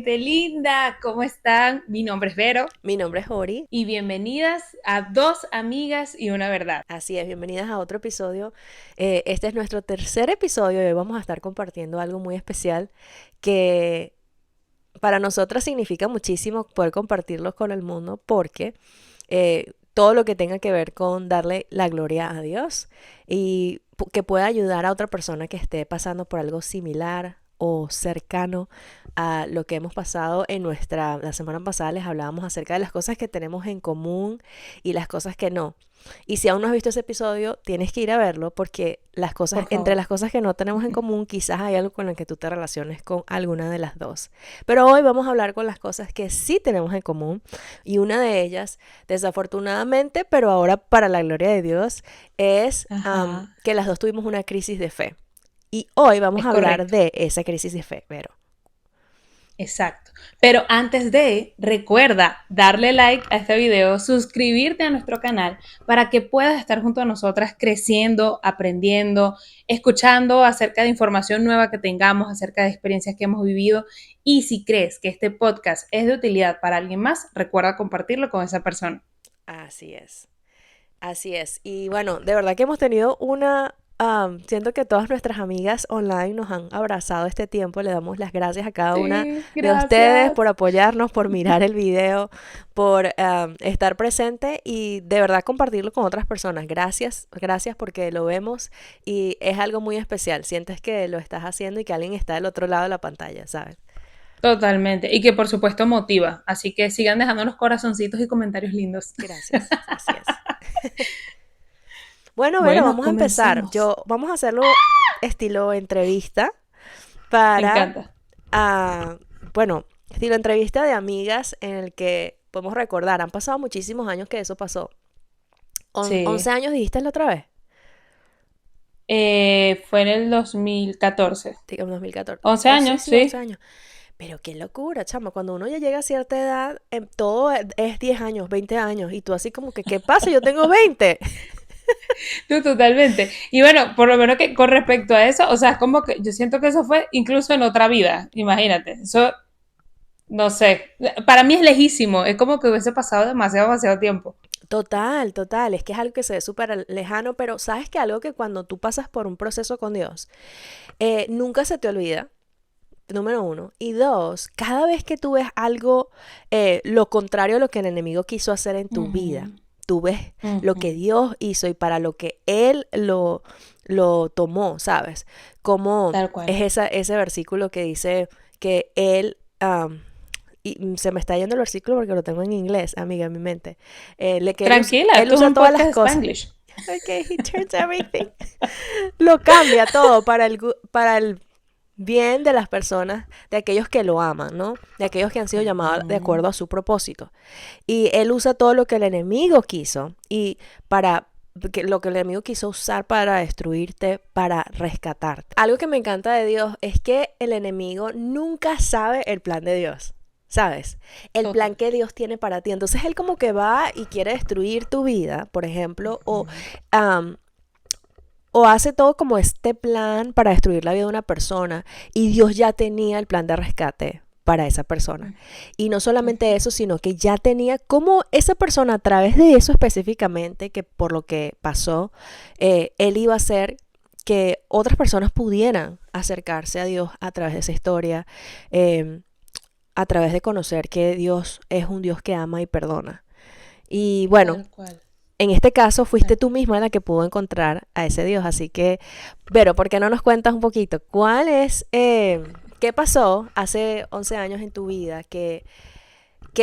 gente linda, ¿cómo están? Mi nombre es Vero Mi nombre es Ori. y bienvenidas a Dos Amigas y una Verdad. Así es, bienvenidas a otro episodio. Este es nuestro tercer episodio y hoy vamos a estar compartiendo algo muy especial que para nosotras significa muchísimo poder compartirlo con el mundo porque todo lo que tenga que ver con darle la gloria a Dios y que pueda ayudar a otra persona que esté pasando por algo similar o cercano a lo que hemos pasado la semana pasada les hablábamos acerca de las cosas que tenemos en común y las cosas que no. Y si aún no has visto ese episodio, tienes que ir a verlo porque Por entre favor. las cosas que no tenemos en común, quizás hay algo con lo que tú te relaciones con alguna de las dos. Pero hoy vamos a hablar con las cosas que sí tenemos en común y una de ellas, desafortunadamente, pero ahora para la gloria de Dios, es Ajá, que las dos tuvimos una crisis de fe. Y hoy vamos es a hablar correcto. de esa crisis de fe, Vero. Exacto. Pero antes de, recuerda darle like a este video, suscribirte a nuestro canal para que puedas estar junto a nosotras creciendo, aprendiendo, escuchando acerca de información nueva que tengamos, acerca de experiencias que hemos vivido. Y si crees que este podcast es de utilidad para alguien más, recuerda compartirlo con esa persona. Así es. Así es. Y bueno, de verdad que hemos tenido siento que todas nuestras amigas online nos han abrazado este tiempo. Le damos las gracias a cada una Sí, de ustedes gracias. por apoyarnos, por mirar el video, por estar presente y de verdad compartirlo con otras personas. Gracias, gracias porque lo vemos y es algo muy especial. Sientes que lo estás haciendo y que alguien está del otro lado de la pantalla, ¿sabes? Totalmente. Y que por supuesto motiva. Así que sigan dejándonos corazoncitos y comentarios lindos. Gracias, así es. Bueno, Vero, Bueno, vamos a empezar. comencemos. Vamos a hacerlo estilo entrevista Me para, encanta. ah, bueno, estilo entrevista de amigas en el que podemos recordar, han pasado muchísimos años que eso pasó. 11 Sí. años dijiste la otra vez, Fue en el 2014. digamos 2014. 11 Oh, sí, años, sí, 11 sí. años. Pero qué locura, chama, cuando uno ya llega a cierta edad, todo es 10 años, 20 años, y tú así como que, ¿qué pasa? Yo tengo 20. Tú totalmente. Y bueno, por lo menos que con respecto a eso, o sea, es como que yo siento que eso fue incluso en otra vida. Imagínate. Eso, no sé. Para mí es lejísimo. Es como que hubiese pasado demasiado, demasiado tiempo. Total, total, es que es algo que se ve súper lejano, pero sabes que algo que cuando tú pasas por un proceso con Dios, nunca se te olvida, número uno. Y dos, cada vez que tú ves algo, lo contrario a lo que el enemigo quiso hacer en tu vida, Ujú, tú ves lo ujú. que Dios hizo y para lo que Él lo tomó, ¿sabes? Como Tal cual. es ese versículo que dice que Él... y se me está yendo el versículo porque lo tengo en inglés, amiga, en mi mente. Que Tranquila, él esto es usa un todas podcast las de cosas. Spanglish. Ok, he turns everything. Lo cambia todo para el bien de las personas, de aquellos que lo aman, ¿no? De aquellos que han sido llamados de Ujú. acuerdo a su propósito. Y él usa todo lo que el enemigo quiso y para lo que el enemigo quiso usar para destruirte, para rescatarte. Algo que me encanta de Dios es que el enemigo nunca sabe el plan de Dios. ¿Sabes? El plan Total. que Dios tiene para ti. Entonces Él como que va y quiere destruir tu vida, por ejemplo, Ujú. um, o hace todo como este plan para destruir la vida de una persona y Dios ya tenía el plan de rescate para esa persona. Y no solamente Ujú. eso, sino que ya tenía cómo esa persona a través de eso específicamente, que por lo que pasó, él iba a hacer que otras personas pudieran acercarse a Dios a través de esa historia, eh, a través de conocer que Dios es un Dios que ama y perdona. Y bueno, Tal cual. en este caso fuiste Tal tú cual. misma la que pudo encontrar a ese Dios. Así que, pero, ¿por qué no nos cuentas un poquito? ¿Qué pasó hace 11 años en tu vida? ¿Qué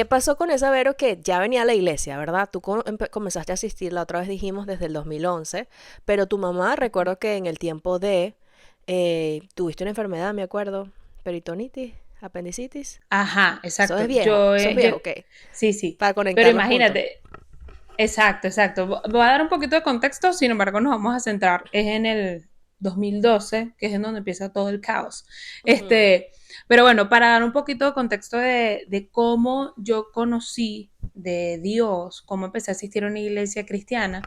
pasó con esa Vero que ya venía a la iglesia, verdad? Tú comenzaste a asistir, la otra vez dijimos, desde el 2011, pero tu mamá, recuerdo que en el tiempo tuviste una enfermedad, me acuerdo, peritonitis, apendicitis. Ajá, exacto. Yo, Eso es yo, viejo, ok, sí, sí. para Pero conectar los puntos. imagínate, exacto, exacto. Voy a dar un poquito de contexto, sin embargo, nos vamos a centrar. Es en el 2012, que es en donde empieza todo el caos. Ujú, Pero bueno, para dar un poquito de contexto de cómo yo conocí de Dios, cómo empecé a asistir a una iglesia cristiana.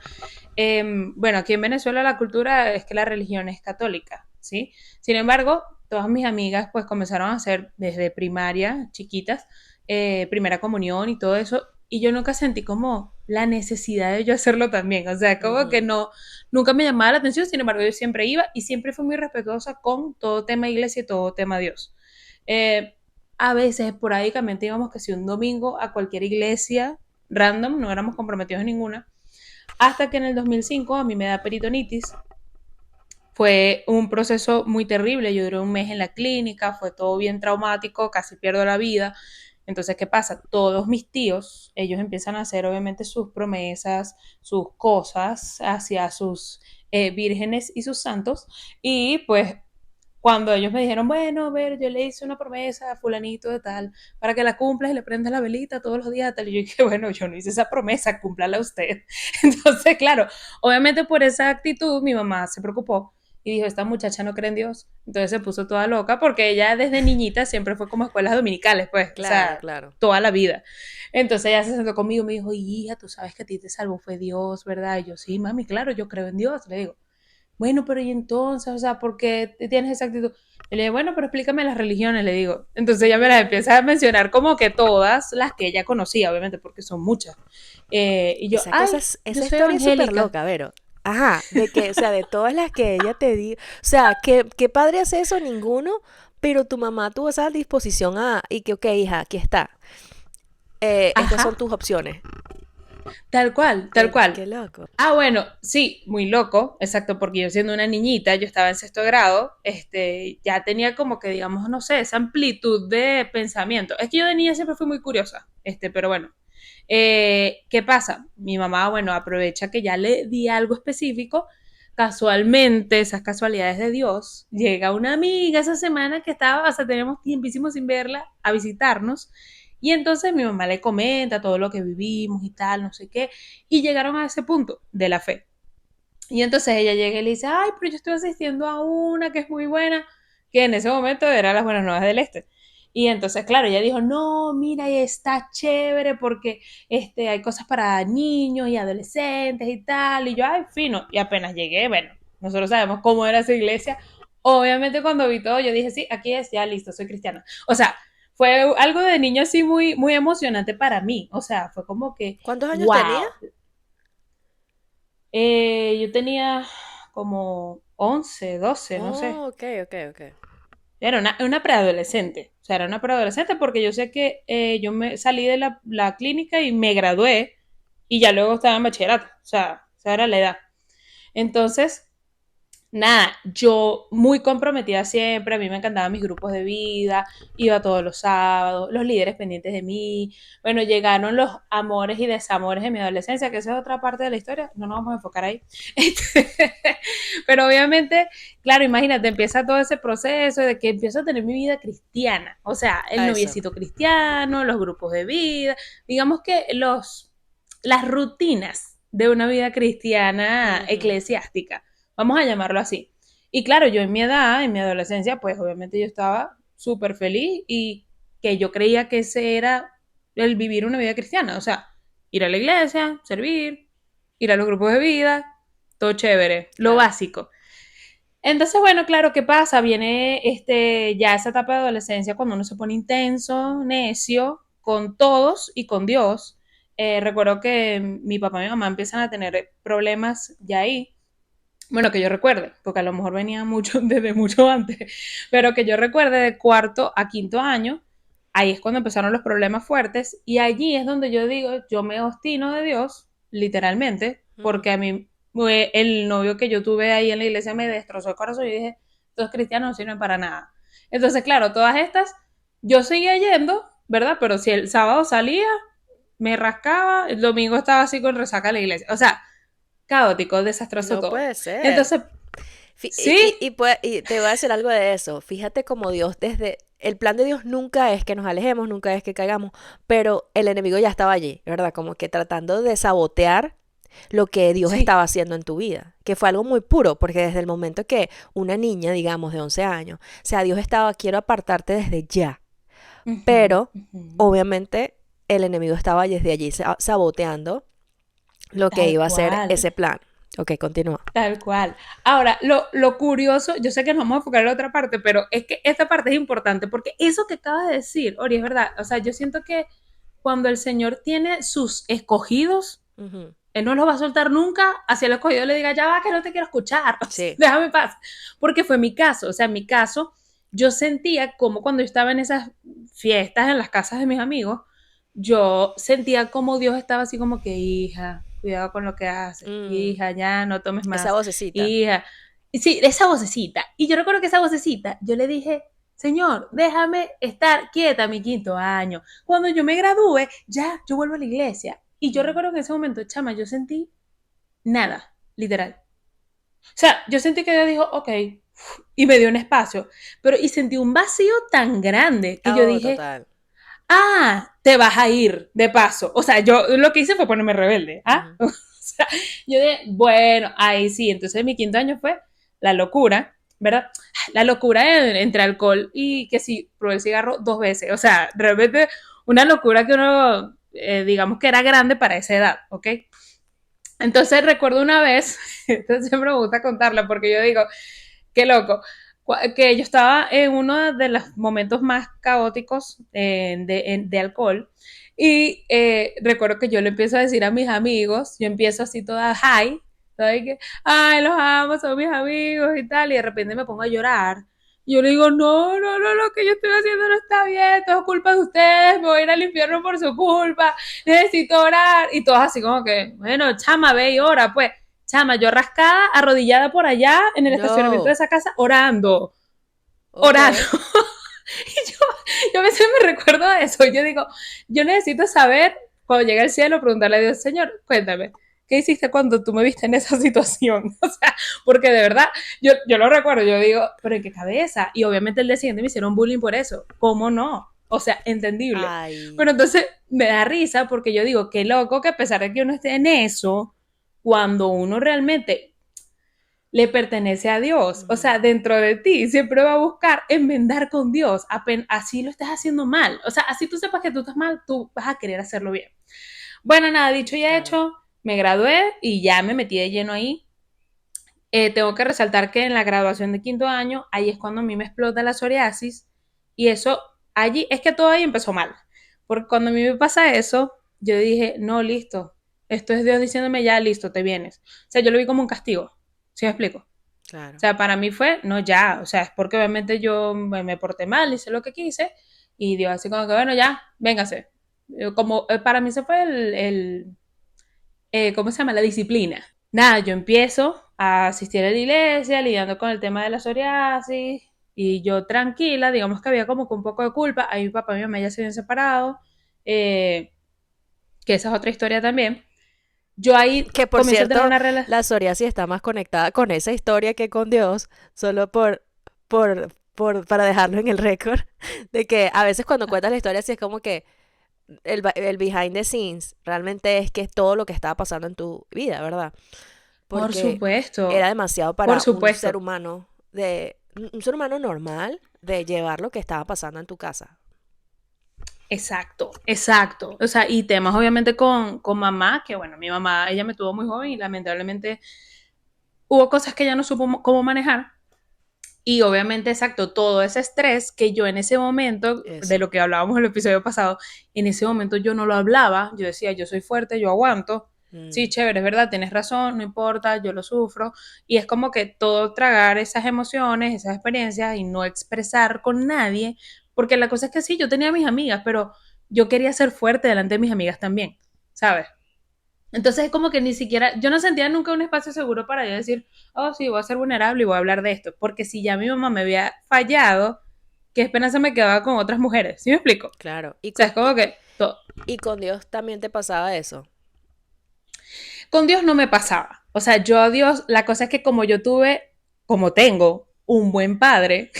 Bueno, aquí en Venezuela la cultura es que la religión es católica, ¿sí? Sin embargo, todas mis amigas pues comenzaron a hacer desde primaria, chiquitas, primera comunión y todo eso, y yo nunca sentí como la necesidad de yo hacerlo también, o sea, como que Ujú. no, nunca me llamaba la atención, sin embargo yo siempre iba y siempre fui muy respetuosa con todo tema iglesia y todo tema Dios. Eh, a veces esporádicamente íbamos que si un domingo a cualquier iglesia random, no éramos comprometidos en ninguna, hasta que en el 2005 a mí me da peritonitis. Fue un proceso muy terrible, yo duré un mes en la clínica, fue todo bien traumático, casi pierdo la vida. Entonces, ¿qué pasa? Todos mis tíos, ellos empiezan a hacer obviamente sus promesas, sus cosas hacia sus vírgenes y sus santos. Y pues cuando ellos me dijeron, bueno, a ver, yo le hice una promesa a fulanito de tal, para que la cumplas y le prendas la velita todos los días, tal, y yo dije, bueno, yo no hice esa promesa, cúmplala usted. Entonces, claro, obviamente por esa actitud mi mamá se preocupó y dijo, esta muchacha no cree en Dios. Entonces se puso toda loca porque ella desde niñita siempre fue como a escuelas dominicales, pues, o Claro, sea, claro. toda la vida. Entonces ella se sentó conmigo y me dijo, hija, tú sabes que a ti te salvó fue Dios, ¿verdad? Y yo, sí, mami, claro, yo creo en Dios, le digo. Bueno, pero y entonces, o sea, ¿por qué tienes esa actitud? Y le digo, bueno, pero explícame las religiones, le digo. Entonces ella me las Mm, empieza a mencionar como que todas las que ella conocía, obviamente, porque son muchas. Y yo, esa cosa ay, es, yo esa soy historia es súper evangélica. loca, Vero. Ajá, de que, o sea, de todas las que ella te di, o sea, ¿qué padre hace eso? Ninguno, pero tu mamá tuvo esa disposición y que, ok, hija, aquí está. Estas Ajá, son tus opciones. tal cual, tal Qué cual. loco. Ah, bueno, sí, muy loco, exacto, porque yo siendo una niñita, yo estaba en sexto grado, ya tenía como que, digamos, no sé, esa amplitud de pensamiento. Es que yo de niña siempre fui muy curiosa, pero bueno. ¿Qué pasa? Mi mamá, bueno, aprovecha que ya le di algo específico. Casualmente, esas casualidades de Dios, llega una amiga esa semana que estaba, o sea, tenemos tiempísimo sin verla, a visitarnos. Y entonces mi mamá le comenta todo lo que vivimos y tal, no sé qué. Y llegaron a ese punto de la fe. Y entonces ella llega y le dice, ay, pero yo estoy asistiendo a una que es muy buena, que en ese momento era las Buenas Nuevas del Este. Y entonces, claro, ella dijo, no, mira, está chévere porque hay cosas para niños y adolescentes y tal. Y yo, ay, fino. Y apenas llegué, bueno, nosotros sabemos cómo era esa iglesia. Obviamente cuando vi todo, yo dije, sí, aquí es, ya listo, soy cristiana. O sea, fue algo de niño así muy, muy emocionante para mí. O sea, fue como que, ¿Cuántos años tenía? wow, yo tenía como 11 12 no sé. Oh, ok, ok, ok. Era una preadolescente. O sea, era una preadolescente porque yo sé que yo me salí de la clínica y me gradué y ya luego estaba en bachillerato. O sea, esa era la edad. Entonces, nada, yo muy comprometida siempre, a mí me encantaban mis grupos de vida, iba todos los sábados, los líderes pendientes de mí, bueno, llegaron los amores y desamores de mi adolescencia, que esa es otra parte de la historia, no nos vamos a enfocar ahí. Pero obviamente, claro, imagínate, empieza todo ese proceso de que empiezo a tener mi vida cristiana, o sea, el A eso. noviecito cristiano, los grupos de vida, digamos que las rutinas de una vida cristiana Ujú. eclesiástica, vamos a llamarlo así. Y claro, yo en mi edad, en mi adolescencia, pues obviamente yo estaba súper feliz y que yo creía que ese era el vivir una vida cristiana, o sea, ir a la iglesia, servir, ir a los grupos de vida, todo chévere, lo Claro. básico. Entonces, bueno, claro, ¿qué pasa? Viene ya esa etapa de adolescencia cuando uno se pone intenso, necio, con todos y con Dios. Recuerdo que mi papá y mi mamá empiezan a tener problemas ya ahí. Bueno, que yo recuerde, porque a lo mejor venía mucho desde mucho antes, pero que yo recuerde de cuarto a quinto año, ahí es cuando empezaron los problemas fuertes y allí es donde yo digo, yo me obstino de Dios, literalmente, Ujú. porque a mí el novio que yo tuve ahí en la iglesia me destrozó el corazón y yo dije, estos cristianos no sirven para nada. Entonces, claro, todas estas, yo seguía yendo, ¿verdad? Pero si el sábado salía, me rascaba, el domingo estaba así con resaca a la iglesia. O sea, caótico, desastroso No todo. puede ser. Entonces, Y, sí, y te voy a decir algo de eso. Fíjate como Dios desde... El plan de Dios nunca es que nos alejemos, nunca es que caigamos, pero el enemigo ya estaba allí, ¿verdad? Como que tratando de sabotear lo que Dios sí. estaba haciendo en tu vida, que fue algo muy puro, porque desde el momento que una niña, digamos, de 11 años, o sea, Dios estaba, quiero apartarte desde ya, Ujú, pero ujú. obviamente el enemigo estaba desde allí saboteando lo que Tal iba a ser cual. ese plan. Ok, continúa. Tal cual. Ahora, lo curioso, yo sé que nos vamos a enfocar en la otra parte, pero es que esta parte es importante porque eso que acabas de decir, Ori, es verdad. O sea, yo siento que cuando el Señor tiene sus escogidos, Ujú. Él no los va a soltar nunca, hacia el escogido le diga, ya va, que no te quiero escuchar, Sí. déjame en paz. Porque fue mi caso, o sea, en mi caso, yo sentía como cuando yo estaba en esas fiestas en las casas de mis amigos, yo sentía como Dios estaba así como que, hija, cuidado con lo que haces, Mm, hija, ya no tomes esa más, vocecita. hija. Y sí, esa vocecita. Y yo recuerdo que esa vocecita, yo le dije, Señor, déjame estar quieta mi 5º año. Cuando yo me gradúe, ya, yo vuelvo a la iglesia. Y yo Mm. recuerdo que en ese momento, chama, yo sentí nada, literal. O sea, yo sentí que Dios dijo, ok, y me dio un espacio, pero y sentí un vacío tan grande que yo Oh, dije, total. te vas a ir de paso. O sea, yo lo que hice fue ponerme rebelde, ¿ah? Ujú. O sea, yo dije, bueno, ahí sí, entonces mi 5º año fue la locura, ¿verdad? La locura entre alcohol y que sí, probé el cigarro 2 veces. O sea, realmente una locura que uno, digamos que era grande para esa edad, ¿ok? Entonces recuerdo una vez, entonces siempre me gusta contarla porque yo digo, qué loco, que yo estaba en uno de los momentos más caóticos de alcohol y recuerdo que yo le empiezo a decir a mis amigos, yo empiezo así toda high, toda que, ay, los amo, son mis amigos y tal, y de repente me pongo a llorar. Y yo le digo, no, no, no, lo que yo estoy haciendo no está bien, todo es culpa de ustedes, me voy a ir al infierno por su culpa, necesito orar. Y todos así como que, bueno, chama, ve y ora, pues. Chama, yo rascada, arrodillada por allá en el estacionamiento de No. esa casa, orando, Ok. orando. Y yo a veces me recuerdo de eso. Yo digo, yo necesito saber, cuando llegue al cielo, preguntarle a Dios, Señor, cuéntame, ¿qué hiciste cuando tú me viste en esa situación? O sea, porque de verdad, yo lo recuerdo, yo digo, pero ¿en qué cabeza? Y obviamente el día siguiente me hicieron bullying por eso. ¿Cómo no? O sea, entendible. Ay. Pero entonces me da risa porque yo digo, qué loco que a pesar de que uno esté en eso, cuando uno realmente le pertenece a Dios. O Ujú. sea, dentro de ti siempre va a buscar enmendar con Dios. Así lo estás haciendo mal. O sea, así tú sepas que tú estás mal, tú vas a querer hacerlo bien. Bueno, nada, dicho y Claro. hecho, me gradué y ya me metí de lleno ahí. Tengo que resaltar que en la graduación de 5º año, ahí es cuando a mí me explota la psoriasis. Y eso, allí, es que todo ahí empezó mal. Porque cuando a mí me pasa eso, yo dije, no, listo. Esto es Dios diciéndome, ya, listo, te vienes. O sea, yo lo vi como un castigo. ¿Sí me explico? O Claro. sea, para mí fue, no, ya, o sea, es porque obviamente yo me porté mal, hice lo que quise, y Dios así como que, bueno, ya, véngase. Como para mí se fue ¿cómo se llama? La disciplina. Nada, yo empiezo a asistir a la iglesia, lidiando con el tema de la psoriasis, y yo tranquila, digamos que había como que un poco de culpa, ahí mi papá y mi mamá ya se habían separado, eh, que esa es otra historia también. Yo ahí Que por comienzo a tener cierto, una relación. la psoriasis está más conectada con esa historia que con Dios, solo para dejarlo en el récord, de que a veces cuando cuentas la historia así es como que el behind the scenes realmente es que es todo lo que estaba pasando en tu vida, ¿verdad? Por Porque era supuesto, demasiado por para un ser supuesto. humano un ser humano normal de llevar lo que estaba pasando en tu casa. Exacto, exacto. O sea, y temas obviamente con mamá, que bueno, mi mamá, ella me tuvo muy joven y lamentablemente hubo cosas que ella no supo cómo manejar. Y obviamente, exacto, todo ese estrés que yo en ese momento, de Eso. lo que hablábamos en el episodio pasado, en ese momento yo no lo hablaba, yo decía, yo soy fuerte, yo aguanto, sí, Mm. chévere, es verdad, tienes razón, no importa, yo lo sufro, y es como que todo tragar esas emociones, esas experiencias y no expresar con nadie, porque la cosa es que sí, yo tenía a mis amigas, pero yo quería ser fuerte delante de mis amigas también, ¿sabes? Entonces es como que ni siquiera, yo no sentía nunca un espacio seguro para yo decir, oh sí, voy a ser vulnerable y voy a hablar de esto, porque si ya mi mamá me había fallado, qué esperanza me quedaba con otras mujeres, ¿sí me explico? O Claro. Y sea, con, es como que y con Dios también te pasaba eso. con Dios no me pasaba. O sea, yo a Dios, la cosa es que como yo tuve, como tengo un buen padre,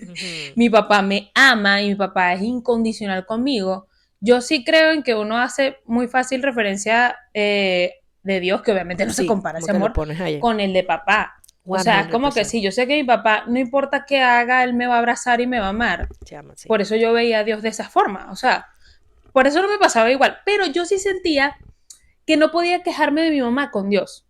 Ujú. mi papá me ama y mi papá es incondicional conmigo, yo sí creo en que uno hace muy fácil referencia de Dios, que obviamente no se Sí, compara como ese que lo amor, pones ahí. con el de papá. O sea, es como que 100%. sí, yo sé que mi papá, no importa qué haga, él me va a abrazar y me va a amar. Se llama así. Por eso yo veía a Dios de esa forma. O sea, por eso no me pasaba igual. Pero yo sí sentía que no podía quejarme de mi mamá con Dios.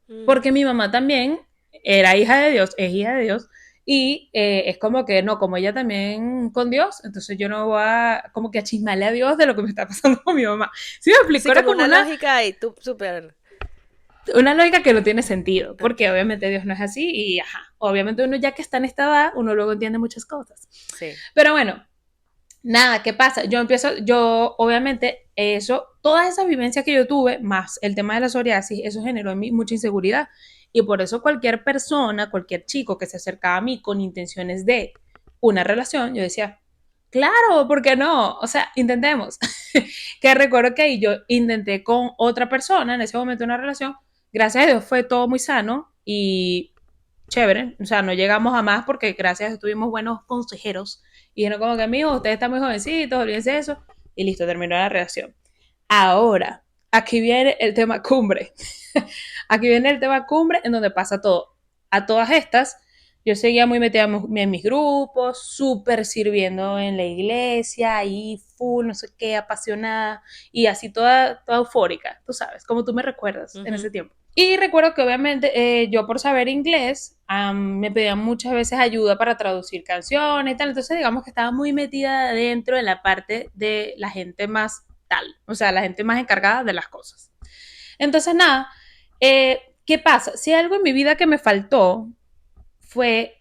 Mm. porque mi mamá también era hija de Dios, es hija de Dios, y es como que no, como ella también con Dios, entonces yo no voy a como que a chismarle a Dios de lo que me está pasando con mi mamá. ¿Sí me explico? Sí, Era como como una lógica y tú súper... una lógica que no tiene sentido, Ok, porque obviamente Dios no es así y ajá, obviamente uno ya que está en esta edad, uno luego entiende muchas cosas. sí. Pero bueno, nada, ¿qué pasa? Yo obviamente eso, todas esas vivencias que yo tuve, más el tema de la psoriasis, eso generó en mí mucha inseguridad. Y por eso cualquier persona, cualquier chico que se acercaba a mí con intenciones de una relación, yo decía, claro, ¿por qué no? O sea, intentemos. Que recuerdo que ahí yo intenté con otra persona en ese momento una relación, gracias a Dios fue todo muy sano y chévere, o sea, no llegamos a más porque gracias a Dios tuvimos buenos consejeros y dijeron como que, amigos, ustedes están muy jovencitos, olvídense de eso, y listo, terminó la relación. Ahora, aquí viene el tema cumbre. Aquí viene el tema cumbre en donde pasa todo. A todas estas, yo seguía muy metida en mis grupos, súper sirviendo en la iglesia, ahí full, no sé qué, apasionada y así toda eufórica, tú sabes, como tú me recuerdas en ese Ujú. tiempo. Y recuerdo que obviamente yo por saber inglés me pedían muchas veces ayuda para traducir canciones y tal, entonces digamos que estaba muy metida dentro de la parte de la gente más tal, o sea, la gente más encargada de las cosas. Entonces nada, ¿qué pasa? Si algo en mi vida que me faltó fue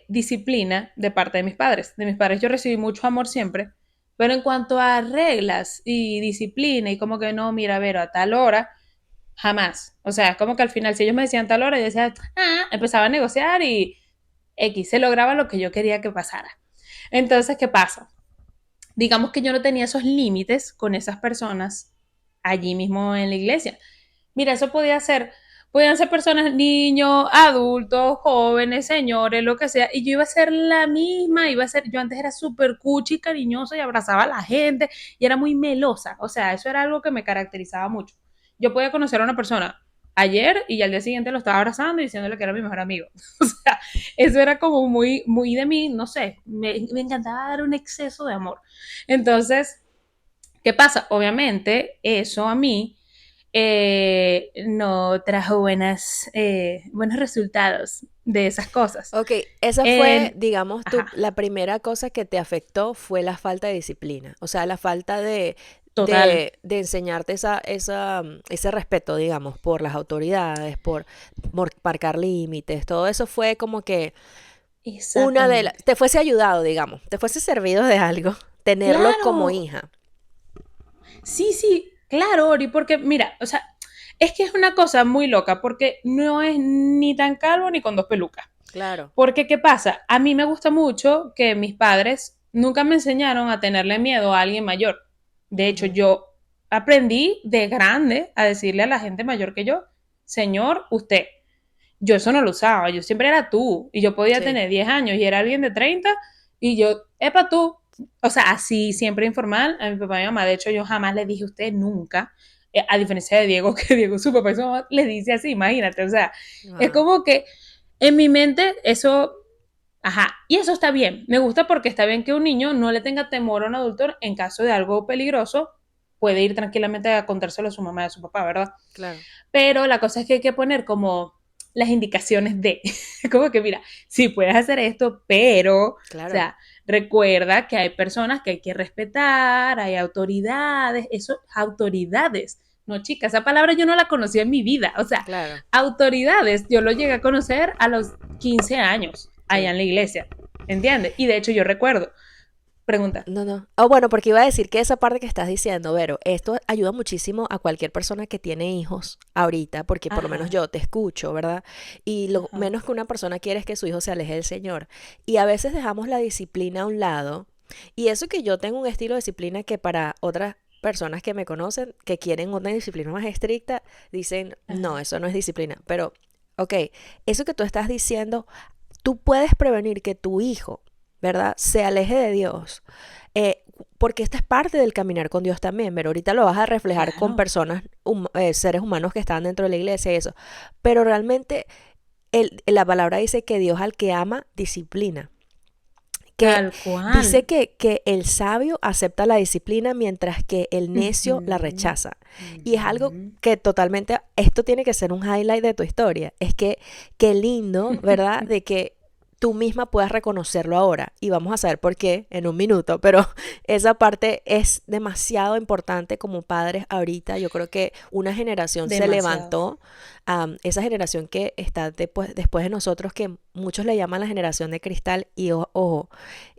disciplina de parte de mis padres. De mis padres yo recibí mucho amor siempre, pero en cuanto a reglas y disciplina y como que no, mira, ver, a tal hora, jamás. O sea, es como que al final si ellos me decían tal hora, yo decía, empezaba a negociar y X, se lograba lo que yo quería que pasara. Entonces, ¿qué pasa? Digamos que yo no tenía esos límites con esas personas allí mismo en la iglesia. Mira, eso podían ser personas, niños, adultos, jóvenes, señores, lo que sea, y yo iba a ser la misma, yo antes era súper cuchi, cariñosa y abrazaba a la gente y era muy melosa, o sea, eso era algo que me caracterizaba mucho. Yo podía conocer a una persona ayer y al día siguiente lo estaba abrazando y diciéndole que era mi mejor amigo. O sea, eso era como muy de mí, no sé, me encantaba dar un exceso de amor. Entonces, ¿qué pasa? Obviamente, eso a mí no trajo buenos resultados de esas cosas. Ok, esa fue, En, digamos, ajá, la primera cosa que te afectó fue la falta de disciplina, o sea, la falta total. de enseñarte ese respeto, digamos, por las autoridades, por marcar límites, todo eso fue como que Exactamente. te fuese ayudado, digamos, te fuese servido de algo, tenerlo como Claro, hija. sí, sí, claro, Ori, porque mira, o sea, es que es una cosa muy loca, porque no es ni tan calvo ni con dos pelucas. Claro. Porque, ¿qué pasa? A mí me gusta mucho que mis padres nunca me enseñaron a tenerle miedo a alguien mayor. De hecho, Ujú. yo aprendí de grande a decirle a la gente mayor que yo, señor, usted. Yo eso no lo usaba, yo siempre era tú. Y yo podía Sí. tener 10 años y era alguien de 30 y yo, epa, tú. O sea, así, siempre informal, a mi papá y a mi mamá. De hecho, yo jamás le dije a usted nunca, a diferencia de Diego, que Diego, su papá y su mamá, le dice así, imagínate. O sea, es Wow. como que en mi mente eso, ajá, y eso está bien. Me gusta porque está bien que un niño no le tenga temor a un adulto en caso de algo peligroso, puede ir tranquilamente a contárselo a su mamá y a su papá, ¿verdad? Claro. Pero la cosa es que hay que poner como las indicaciones de, como que mira, sí puedes hacer esto, pero, o Claro. sea, recuerda que hay personas que hay que respetar, hay autoridades, eso, autoridades. No, chica, esa palabra yo no la conocía en mi vida. O sea, Claro. autoridades, yo lo llegué a conocer a los 15 años allá Sí. en la iglesia, ¿entiendes? Y de hecho yo recuerdo, pregunta. No, no. Oh, bueno, porque iba a decir que esa parte que estás diciendo, Vero, esto ayuda muchísimo a cualquier persona que tiene hijos ahorita, porque por lo menos Ajá, yo te escucho, ¿verdad? Y lo ajá, menos que una persona quiere es que su hijo se aleje del Señor. Y a veces dejamos la disciplina a un lado. Y eso que yo tengo un estilo de disciplina que para otras personas que me conocen, que quieren una disciplina más estricta, dicen, no, ajá, eso no es disciplina. Pero, ok, eso que tú estás diciendo, tú puedes prevenir que tu hijo, ¿verdad? Se aleje de Dios. Eh, Porque esta es parte del caminar con Dios también, pero ahorita lo vas a reflejar con claro, personas, seres humanos que están dentro de la iglesia y eso. Pero realmente la palabra dice que Dios al que ama disciplina, Que Tal dice cual. que el sabio acepta la disciplina mientras que el necio la Ujú, rechaza. Y es algo ujú. que totalmente, esto tiene que ser un highlight de tu historia. Es que qué lindo, ¿verdad? De que tú misma puedas reconocerlo ahora. Y vamos a saber por qué en un minuto, pero esa parte es demasiado importante como padres ahorita. Yo creo que una generación se Demasiado. levantó, esa generación que está después de nosotros, que muchos le llaman la generación de cristal, y ojo,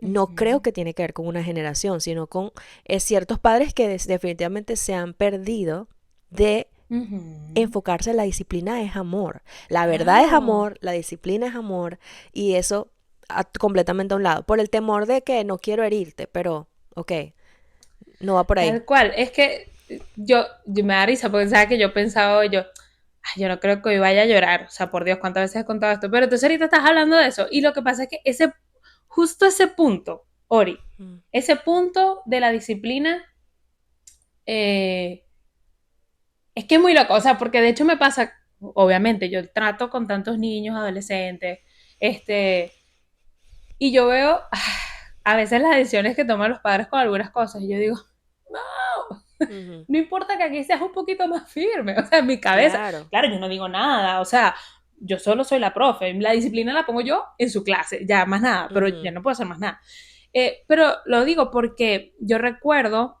no creo Ujú, que tiene que ver con una generación, sino con ciertos padres que definitivamente se han perdido de ujú. enfocarse en la disciplina es amor. La verdad es Claro. amor, la disciplina es amor, y eso completamente a un lado. Por el temor de que no quiero herirte, pero, ok, no va por ahí. Tal cual. Es que yo me da risa porque sabes que yo pensaba, "Ay, yo no creo que hoy vaya a llorar. O sea, por Dios, cuántas veces he contado esto. Pero entonces ahorita estás hablando de eso. Y lo que pasa es que justo ese punto, Ori, Mm, ese punto de la disciplina, eh, es que es muy loco. O sea, porque de hecho me pasa, obviamente, yo trato con tantos niños, adolescentes, este, y yo veo a veces las decisiones que toman los padres con algunas cosas. Y yo digo, ujú. no importa que aquí seas un poquito más firme, o sea, en mi cabeza, Claro. claro, yo no digo nada, o sea, yo solo soy la profe, la disciplina la pongo yo en su clase, ya más nada, pero ya Ujú, no puedo hacer más nada. Pero lo digo porque yo recuerdo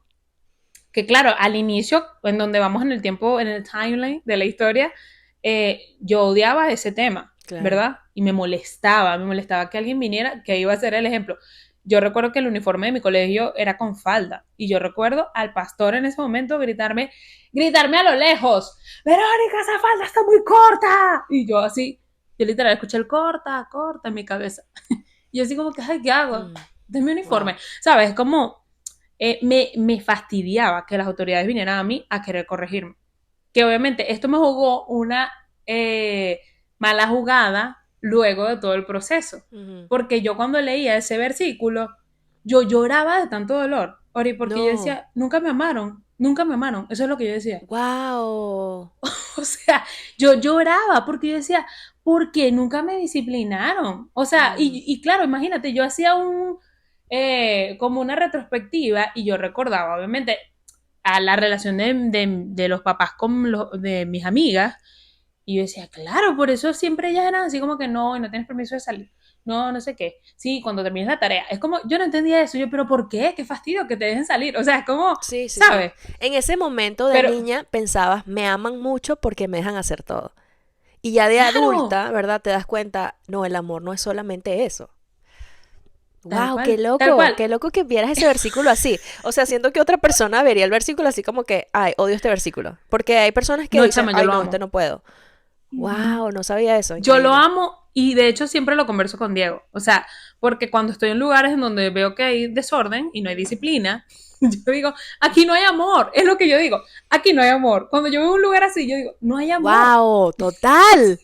que, claro, al inicio, en donde vamos en el tiempo, en el timeline de la historia, yo odiaba ese tema, claro. ¿verdad? Y me molestaba que alguien viniera, que iba a ser el ejemplo. Yo recuerdo que el uniforme de mi colegio era con falda y yo recuerdo al pastor en ese momento gritarme a lo lejos, Verónica, esa falda está muy corta. Y yo así, yo literal escuché el corta, corta en mi cabeza. Y yo así como que, ay, ¿qué hago? Mm, Denme uniforme. wow. ¿Sabes? Como me fastidiaba que las autoridades vinieran a mí a querer corregirme. Que obviamente esto me jugó una mala jugada luego de todo el proceso. Ujú. Porque yo cuando leía ese versículo, yo lloraba de tanto dolor. Ori, porque yo No. decía, nunca me amaron, nunca me amaron. Eso es lo que yo decía. Wow. O sea, yo lloraba porque yo decía, ¿por qué nunca me disciplinaron? O sea, Mm, y claro, imagínate, yo hacía como una retrospectiva y yo recordaba, obviamente, a la relación de los papás con de mis amigas. Y yo decía, claro, por eso siempre ellas eran así como que no, y no tienes permiso de salir. No, no sé qué. Sí, cuando termines la tarea. Es como, yo no entendía eso. Yo, pero ¿por qué? Qué fastidio que te dejen salir. O sea, es como, sí, sí, sí. ¿sabes? En ese momento de Pero, niña pensabas, me aman mucho porque me dejan hacer todo. Y ya de claro, adulta, ¿verdad? Te das cuenta, no, el amor no es solamente eso. tal Wow, cual, tal cual. qué loco que vieras ese versículo así. O sea, siento que otra persona vería el versículo así como que, ay, odio este versículo. Porque hay personas que No, dicen, chama, yo ay, lo no, este amo. no puedo. Ujú. Wow, no sabía eso, Yo lo increíble. amo y de hecho siempre lo converso con Diego. O sea, porque cuando estoy en lugares en donde veo que hay desorden y no hay disciplina, yo digo, aquí no hay amor. Es lo que yo digo, aquí no hay amor. Cuando yo veo un lugar así, yo digo, no hay amor. Wow, total.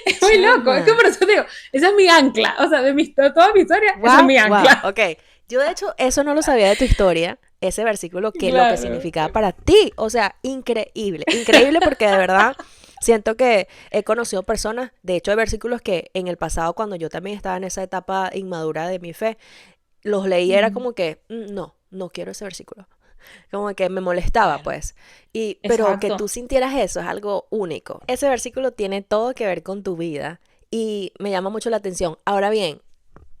Es muy loco. Es que Chama. por eso digo, esa es mi ancla. O sea, de toda mi historia, esa es Wow, mi wow, ancla. ok. Yo de hecho eso no lo sabía de tu historia, ese versículo, que lo que Claro. significaba para ti. O sea, increíble, increíble, porque de verdad siento que he conocido personas, de hecho hay versículos que en el pasado, cuando yo también estaba en esa etapa inmadura de mi fe, los leí, era Mm, como que, no, no quiero ese versículo. Como que me molestaba, claro. pues. Pero que tú Exacto. sintieras eso es algo único. Ese versículo tiene todo que ver con tu vida y me llama mucho la atención. Ahora bien,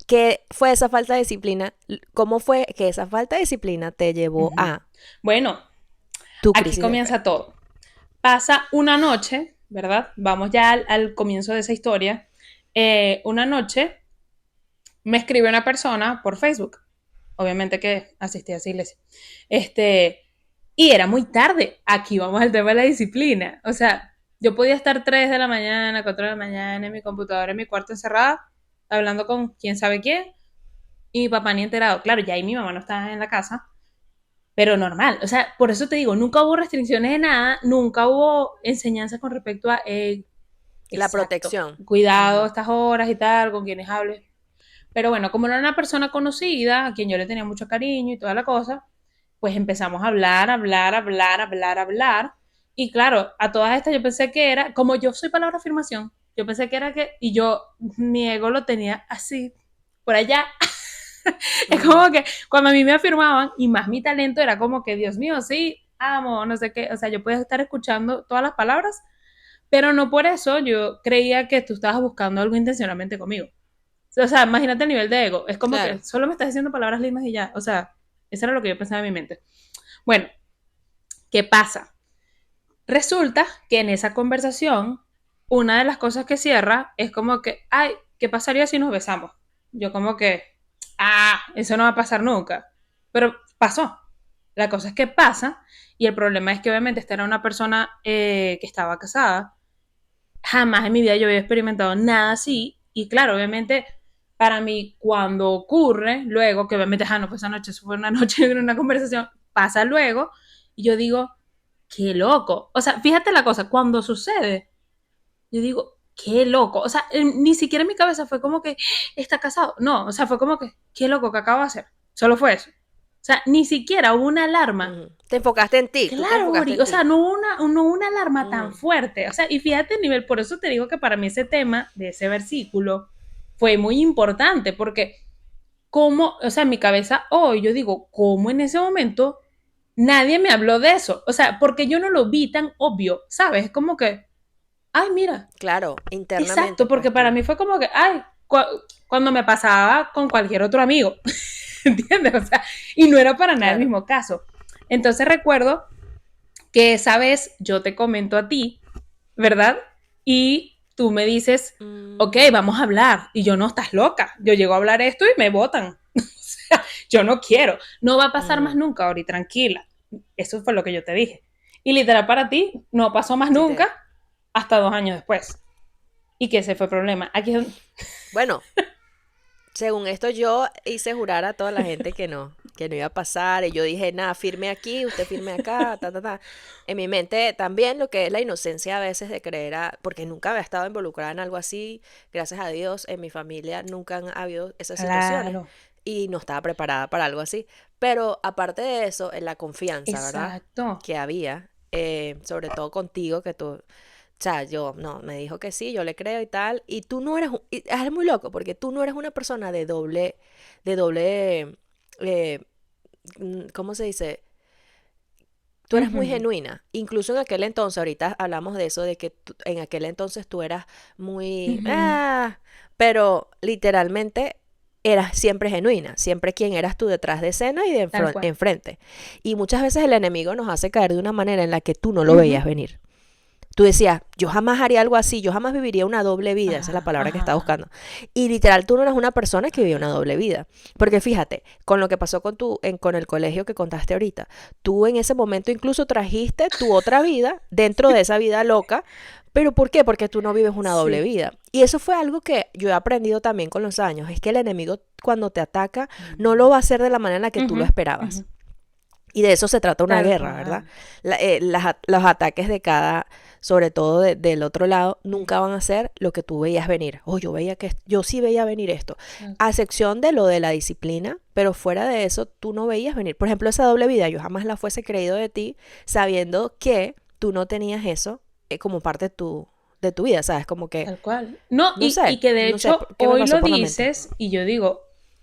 ¿qué fue esa falta de disciplina? ¿Cómo fue que esa falta de disciplina te llevó Ujú. a Bueno, tu aquí crisis de fe? comienza todo. Pasa una noche, ¿verdad? Vamos ya al comienzo de esa historia. Una noche me escribe una persona por Facebook, obviamente que asistía a esa iglesia, este, y era muy tarde. Aquí vamos al tema de la disciplina. O sea, yo podía estar 3 de la mañana, 4 de la mañana en mi computadora, en mi cuarto encerrada, hablando con quién sabe quién, y mi papá ni enterado. Claro, ya ahí mi mamá no estaba en la casa, pero normal. O sea, por eso te digo, nunca hubo restricciones de nada, nunca hubo enseñanzas con respecto a, La exacto, protección. cuidado Ujú. estas horas y tal, con quienes hables. Pero bueno, como no era una persona conocida, a quien yo le tenía mucho cariño y toda la cosa, pues empezamos a hablar, hablar, hablar, hablar, hablar. Y claro, a todas estas yo pensé que era, como yo soy palabra afirmación, yo pensé que era que, y yo, mi ego lo tenía así, por allá. Es Ujú. como que cuando a mí me afirmaban, y más mi talento era como que, Dios mío, sí, amo, no sé qué, o sea, yo podía estar escuchando todas las palabras, pero no por eso yo creía que tú estabas buscando algo intencionalmente conmigo. O sea, imagínate el nivel de ego, es como que Claro. solo me estás diciendo palabras lindas y ya, o sea, eso era lo que yo pensaba en mi mente. Bueno, ¿qué pasa? Resulta que en esa conversación, una de las cosas que cierra es como que, ay, ¿qué pasaría si nos besamos? Yo como que, eso no va a pasar nunca. Pero pasó. La cosa es que pasa y el problema es que obviamente esta era una persona que estaba casada. Jamás en mi vida yo había experimentado nada así. Y claro, obviamente para mí cuando ocurre, luego, que obviamente, no fue esa noche, eso fue una noche en una conversación, pasa luego y yo digo, qué loco. O sea, fíjate la cosa, cuando sucede, yo digo, qué loco. O sea, ni siquiera en mi cabeza fue como que está casado. No, o sea, fue como que, qué loco que acabo de hacer. Solo fue eso. O sea, ni siquiera hubo una alarma. Ujú. Te enfocaste en ti, tú te Claro, enfocaste Ori, en o sea, ti. no una alarma tan Ujú. fuerte. O sea, y fíjate el nivel, por eso te digo que para mí ese tema de ese versículo fue muy importante, porque como, o sea, en mi cabeza hoy yo digo, ¿cómo en ese momento nadie me habló de eso? O sea, porque yo no lo vi tan obvio, ¿sabes? Es como que, ay, mira, Claro, internamente, exacto, porque pues para tú. mí fue como que, ay, cuando me pasaba con cualquier otro amigo, ¿entiendes? O sea, y no era para nada el Claro. mismo caso. Entonces recuerdo que esa vez yo te comento a ti, ¿verdad? Y tú me dices, ok, Mm, vamos a hablar. Y yo, no, estás loca. Yo llego a hablar esto y me votan. O sea, yo no quiero. No va a pasar más ujú. nunca, Ori, tranquila. Eso fue lo que yo te dije. Y literal para ti, no pasó más Sí nunca hasta 2 años después. Y que ese fue el problema. Aquí es Bueno, según esto yo hice jurar a toda la gente que no iba a pasar. Y yo dije, nada, firme aquí, usted firme acá, ta, ta, ta. En mi mente también lo que es la inocencia a veces de creer porque nunca había estado involucrada en algo así. Gracias a Dios, en mi familia nunca han habido esas situaciones claro. y no estaba preparada para algo así. Pero aparte de eso, en la confianza, ¿verdad? Exacto. Que había, sobre todo contigo, que tú, o sea, yo, no, me dijo que sí, yo le creo y tal. Y tú no eres, es muy loco, porque tú no eres una persona de doble, eh, ¿cómo se dice? Tú eres muy Ujú, genuina. Incluso en aquel entonces, ahorita hablamos de eso, de que en aquel entonces tú eras muy, ujú. pero literalmente eras siempre genuina, siempre quien eras tú detrás de escena y de Tal cual. enfrente. Y muchas veces el enemigo nos hace caer de una manera en la que tú no lo Ujú. veías venir. Tú decías, yo jamás haría algo así, yo jamás viviría una doble vida, esa es la Ajá, palabra que ajá, estaba ajá. buscando. Y literal, tú no eres una persona que vivía una doble vida. Porque fíjate, con lo que pasó con el colegio que contaste ahorita, tú en ese momento incluso trajiste tu otra vida dentro de esa vida loca. ¿Pero por qué? Porque tú no vives una doble Sí. vida. Y eso fue algo que yo he aprendido también con los años, es que el enemigo cuando te ataca no lo va a hacer de la manera en la que tú lo Ujú, ujú. esperabas. Y de eso se trata una Tal guerra, ¿verdad? cual. Los ataques de cada, sobre todo del otro lado, nunca van a ser lo que tú veías venir. Oh, yo sí veía venir esto. A Exacto. excepción de lo de la disciplina, pero fuera de eso, tú no veías venir. Por ejemplo, esa doble vida, yo jamás la fuese creído de ti, sabiendo que tú no tenías eso como parte de tu vida, ¿sabes? Como que, Tal cual. No, no y sé, que de no sé hecho qué me hoy pasó lo por la mente. dices y yo digo,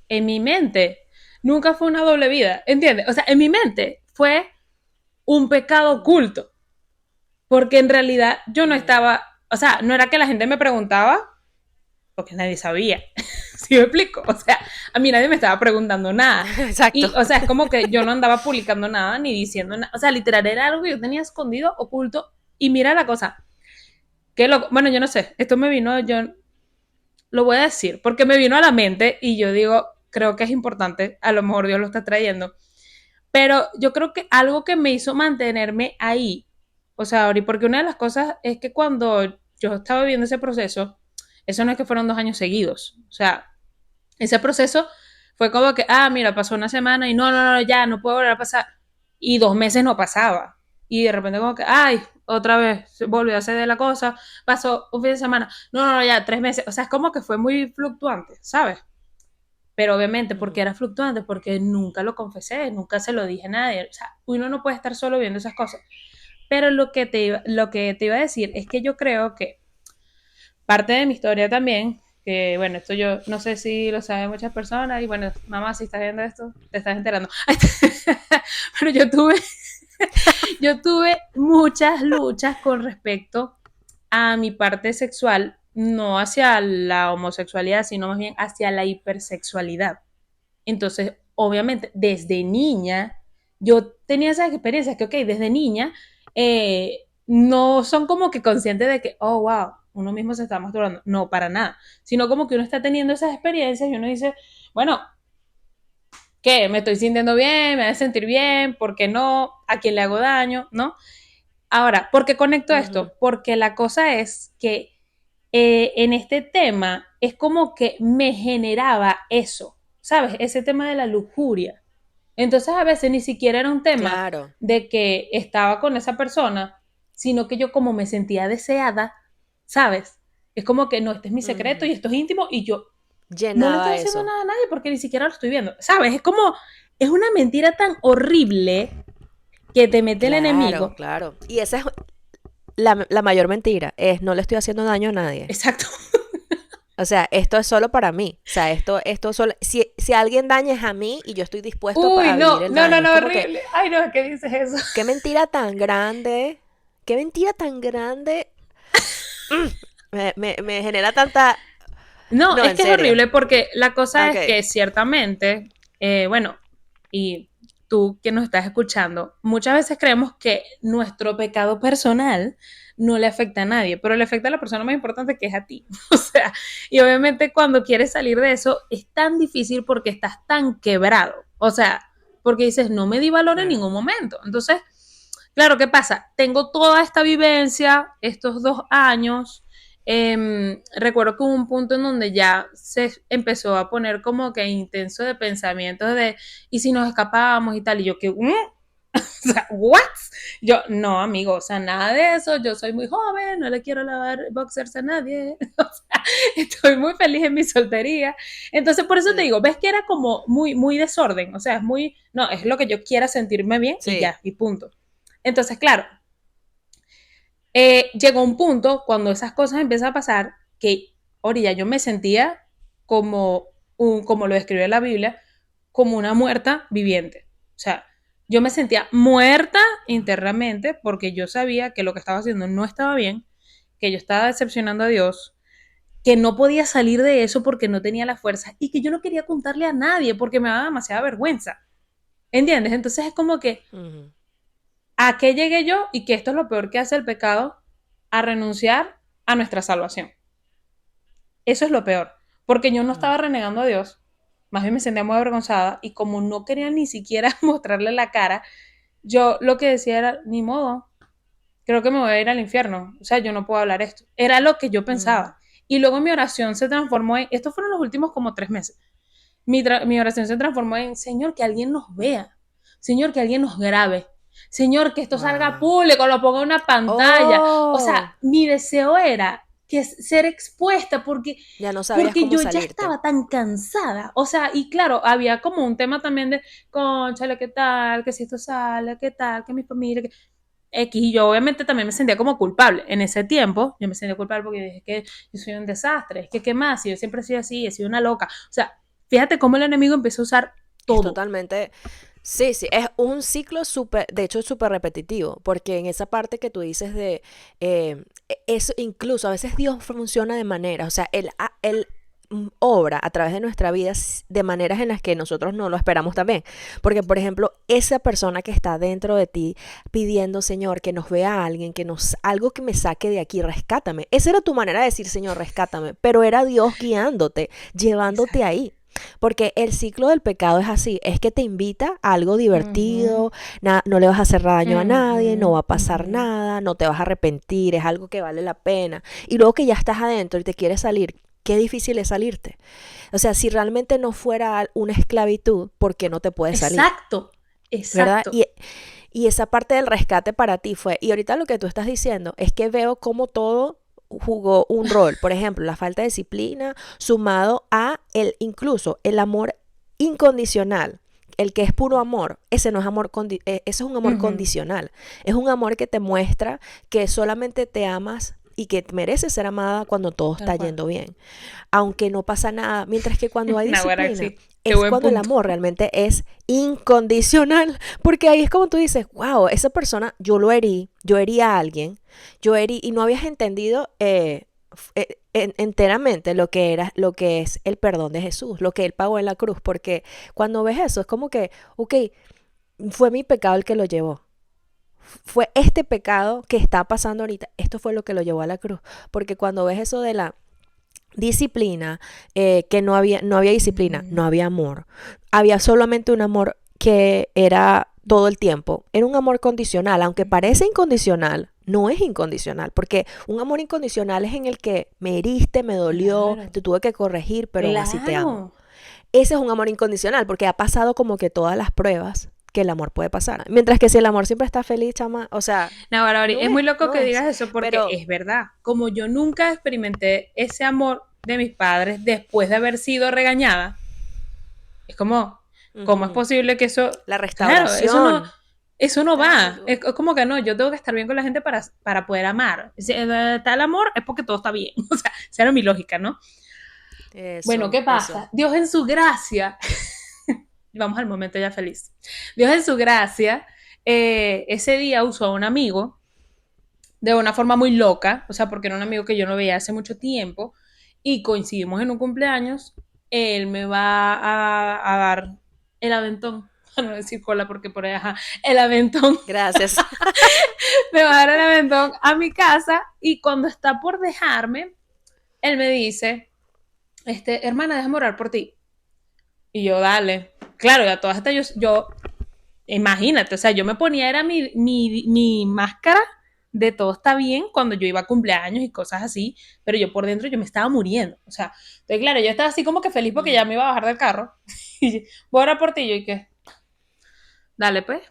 en mi mente nunca fue una doble vida, ¿entiendes? O sea, en mi mente fue un pecado Mm, oculto, porque en realidad yo no mm. estaba, o sea, no era que la gente me preguntaba, porque nadie sabía. ¿Sí me explico? O sea, a mí nadie me estaba preguntando nada. Exacto. Y, o sea, es como que yo no andaba publicando nada ni diciendo nada. O sea, literal era algo que yo tenía escondido, oculto. Y mira la cosa, que lo, bueno, yo no sé, esto me vino, yo lo voy a decir, porque me vino a la mente y yo digo, creo que es importante, a lo mejor Dios lo está trayendo, pero yo creo que algo que me hizo mantenerme ahí, o sea, Ori, porque una de las cosas es que cuando yo estaba viviendo ese proceso, eso no es que fueron 2 años seguidos, o sea, ese proceso fue como que, mira, pasó una semana y no, no, no, ya, no puedo volver a pasar. Y 2 meses no pasaba. Y de repente como que, ay, otra vez volvió a hacer de la cosa, pasó un fin de semana, no, no, no, ya, 3 meses. O sea, es como que fue muy fluctuante, ¿sabes? Pero obviamente, porque Ujú. era fluctuante, porque nunca lo confesé, nunca se lo dije a nadie. O sea, uno no puede estar solo viendo esas cosas. Pero lo que te iba a decir es que yo creo que parte de mi historia también que bueno, esto yo no sé si lo saben muchas personas, y bueno, mamá, si estás viendo esto, te estás enterando. Pero yo tuve muchas luchas con respecto a mi parte sexual, no hacia la homosexualidad, sino más bien hacia la hipersexualidad. Entonces, obviamente, desde niña, yo tenía esas experiencias que, ok, desde niña, no son como que conscientes de que, oh, wow, uno mismo se está masturbando. No, para nada. Sino como que uno está teniendo esas experiencias y uno dice, bueno, ¿qué? ¿Me estoy sintiendo bien? ¿Me voy a sentir bien? ¿Por qué no? ¿A quién le hago daño? ¿No? Ahora, ¿por qué conecto Ujú. esto? Porque la cosa es que en este tema es como que me generaba eso, ¿sabes? Ese tema de la lujuria. Entonces a veces ni siquiera era un tema Claro. de que estaba con esa persona, sino que yo como me sentía deseada, ¿sabes? Es como que no, este es mi secreto Ujú. y esto es íntimo y yo no le estoy Llenaba haciendo eso. nada a nadie porque ni siquiera lo estoy viendo, ¿sabes? Es como, es una mentira tan horrible que te mete el Claro, enemigo. claro. Y esa es la mayor mentira, es no le estoy haciendo daño a nadie. Exacto. O sea, esto es solo para mí. O sea, esto solo, si alguien daña es a mí y yo estoy dispuesto Uy, a vivir no, el no, no, daño. Es no, como que, horrible. Ay, no, ¿qué dices eso? qué mentira tan grande, qué mentira tan grande. Me genera tanta... No, No, es en que es serio. horrible porque la cosa Ok. es que ciertamente, bueno, y tú que nos estás escuchando, muchas veces creemos que nuestro pecado personal no le afecta a nadie, pero le afecta a la persona más importante que es a ti. O sea, y obviamente cuando quieres salir de eso es tan difícil porque estás tan quebrado. O sea, porque dices, no me di valor en Claro. ningún momento. Entonces, claro, ¿qué pasa? Tengo toda esta vivencia, estos 2 años. Recuerdo que hubo un punto en donde ya se empezó a poner como que intenso de pensamientos de, ¿y si nos escapábamos y tal? Y yo que, o sea, ¿what? Yo, no, amigo, o sea, nada de eso, yo soy muy joven, no le quiero lavar boxers a nadie, o sea, estoy muy feliz en mi soltería. Entonces, por eso te Sí. digo, ves que era como muy, muy desorden, o sea, es muy, no, es lo que yo quiera sentirme bien y Sí. ya, y punto. Entonces, claro, llegó un punto cuando esas cosas empiezan a pasar que, orilla, yo me sentía como, como lo describe la Biblia, como una muerta viviente. O sea, yo me sentía muerta internamente porque yo sabía que lo que estaba haciendo no estaba bien, que yo estaba decepcionando a Dios, que no podía salir de eso porque no tenía la fuerza y que yo no quería contarle a nadie porque me daba demasiada vergüenza. ¿Entiendes? Entonces es como que Ujú. ¿a qué llegué yo? Y que esto es lo peor que hace el pecado, a renunciar a nuestra salvación. Eso es lo peor, porque yo no Ujú. estaba renegando a Dios, más bien me sentía muy avergonzada y como no quería ni siquiera mostrarle la cara, yo lo que decía era, ni modo, creo que me voy a ir al infierno, o sea, yo no puedo hablar esto. Era lo que yo Ujú. pensaba. Y luego mi oración se transformó en, estos fueron los últimos como 3 meses, mi oración se transformó en, Señor, que alguien nos vea, Señor, que alguien nos grabe, Señor, que esto salga Wow. público, lo ponga en una pantalla. O sea, Oh, mi deseo era que ser expuesta ya no sabías porque cómo yo ya salirte. estaba tan cansada. O sea, y claro, había como un tema también de, conchale, ¿qué tal? Que si esto sale, ¿qué tal? Que mi familia, que... X, y yo obviamente también me sentía como culpable. En ese tiempo, yo me sentía culpable porque dije que yo soy un desastre, es que qué más, si yo siempre he sido así, he sido una loca. O sea, fíjate cómo el enemigo empezó a usar Es todo. totalmente, sí, sí, es un ciclo súper, de hecho es súper repetitivo, porque en esa parte que tú dices de, eso incluso a veces Dios funciona de manera, o sea, él obra a través de nuestra vida de maneras en las que nosotros no lo esperamos también. Porque, por ejemplo, esa persona que está dentro de ti pidiendo, Señor, que nos vea alguien, algo que me saque de aquí, rescátame. Esa era tu manera de decir, Señor, rescátame, pero era Dios guiándote, llevándote Exacto. ahí. Porque el ciclo del pecado es así, es que te invita a algo Uh-huh, divertido, no le vas a hacer daño a nadie, no uh-huh, va a pasar uh-huh. nada, no te vas a arrepentir, es algo que vale la pena. Y luego que ya estás adentro y te quieres salir, qué difícil es salirte. O sea, si realmente no fuera una esclavitud, ¿por qué no te puedes salir? Exacto, ¿Verdad? exacto. Y esa parte del rescate para ti fue, y ahorita lo que tú estás diciendo es que veo cómo todo jugó un rol. Por ejemplo, la falta de disciplina sumado a incluso el amor incondicional. El que es puro amor, ese no es amor, ese es un amor Uh-huh. condicional. Es un amor que te muestra que solamente te amas y que merece ser amada cuando todo Tal está cual. yendo bien, aunque no pasa nada, mientras que cuando hay Naguará, disciplina sí. Qué es buen cuando el punto. amor realmente es incondicional, porque ahí es como tú dices, wow, esa persona, yo herí a alguien, yo herí y no habías entendido enteramente lo que era, lo que es el perdón de Jesús, lo que él pagó en la cruz, porque cuando ves eso es como que, ok, fue mi pecado el que lo llevó. Fue este pecado que está pasando ahorita, esto fue lo que lo llevó a la cruz. Porque cuando ves eso de la disciplina, que no había disciplina, Ujú. no había amor. Había solamente un amor que era todo el tiempo. Era un amor condicional, aunque Ujú. parece incondicional, no es incondicional, porque un amor incondicional es en el que me heriste, me dolió, Claro, te tuve que corregir, pero aún así te amo. claro. Ese es un amor incondicional, porque ha pasado como que todas las pruebas que el amor puede pasar. Mientras que si el amor siempre está feliz, chama, o sea, Naguará, Ori, no es muy es, loco no que es. digas eso porque Pero, es verdad. Como yo nunca experimenté ese amor de mis padres después de haber sido regañada, es como, ¿cómo es ujú, posible que eso, la claro, restauración, eso no va? claro. Es como que no, yo tengo que estar bien con la gente para poder amar. Si está el amor es porque todo está bien. O sea, esa era mi lógica, ¿no? Bueno, Eso, ¿qué eso. pasa? Dios en su gracia, vamos al momento ya feliz. Dios en su gracia, ese día usó a un amigo de una forma muy loca, o sea, porque era un amigo que yo no veía hace mucho tiempo y coincidimos en un cumpleaños, él me va a dar el aventón, para no decir cola porque por ahí, ajá, el aventón, Gracias. me va a dar el aventón a mi casa y cuando está por dejarme, él me dice, hermana, déjame orar por ti. Y yo, dale. Claro, ya todas estas yo imagínate, o sea, yo me ponía, era mi máscara de todo está bien cuando yo iba a cumpleaños y cosas así, pero yo por dentro yo me estaba muriendo. O sea, entonces claro, yo estaba así como que feliz porque ya Ujú. me iba a bajar del carro. Y voy a orar por ti, y yo, ¿y qué? Dale pues,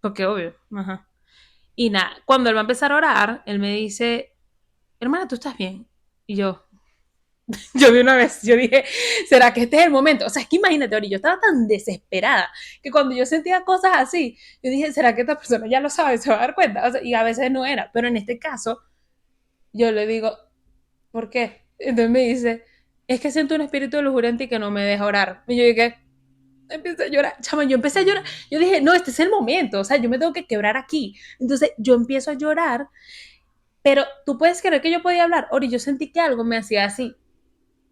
porque obvio. Ajá. Y nada, cuando él va a empezar a orar, él me dice, hermana, ¿tú estás bien? Y yo de una vez, yo dije, ¿será que este es el momento? O sea, es que imagínate, Ori, yo estaba tan desesperada que cuando yo sentía cosas así, yo dije, ¿será que esta persona ya lo sabe, se va a dar cuenta? O sea, y a veces no era, pero en este caso, yo le digo, ¿por qué? Entonces me dice, es que siento un espíritu de lujuria en ti que no me deja orar. Y yo dije, empecé a llorar, chama, yo empecé a llorar, Mm. yo dije, no, este es el momento, o sea, yo me tengo que quebrar aquí. Entonces yo empiezo a llorar, pero tú puedes creer que yo podía hablar, Ori, yo sentí que algo me hacía así,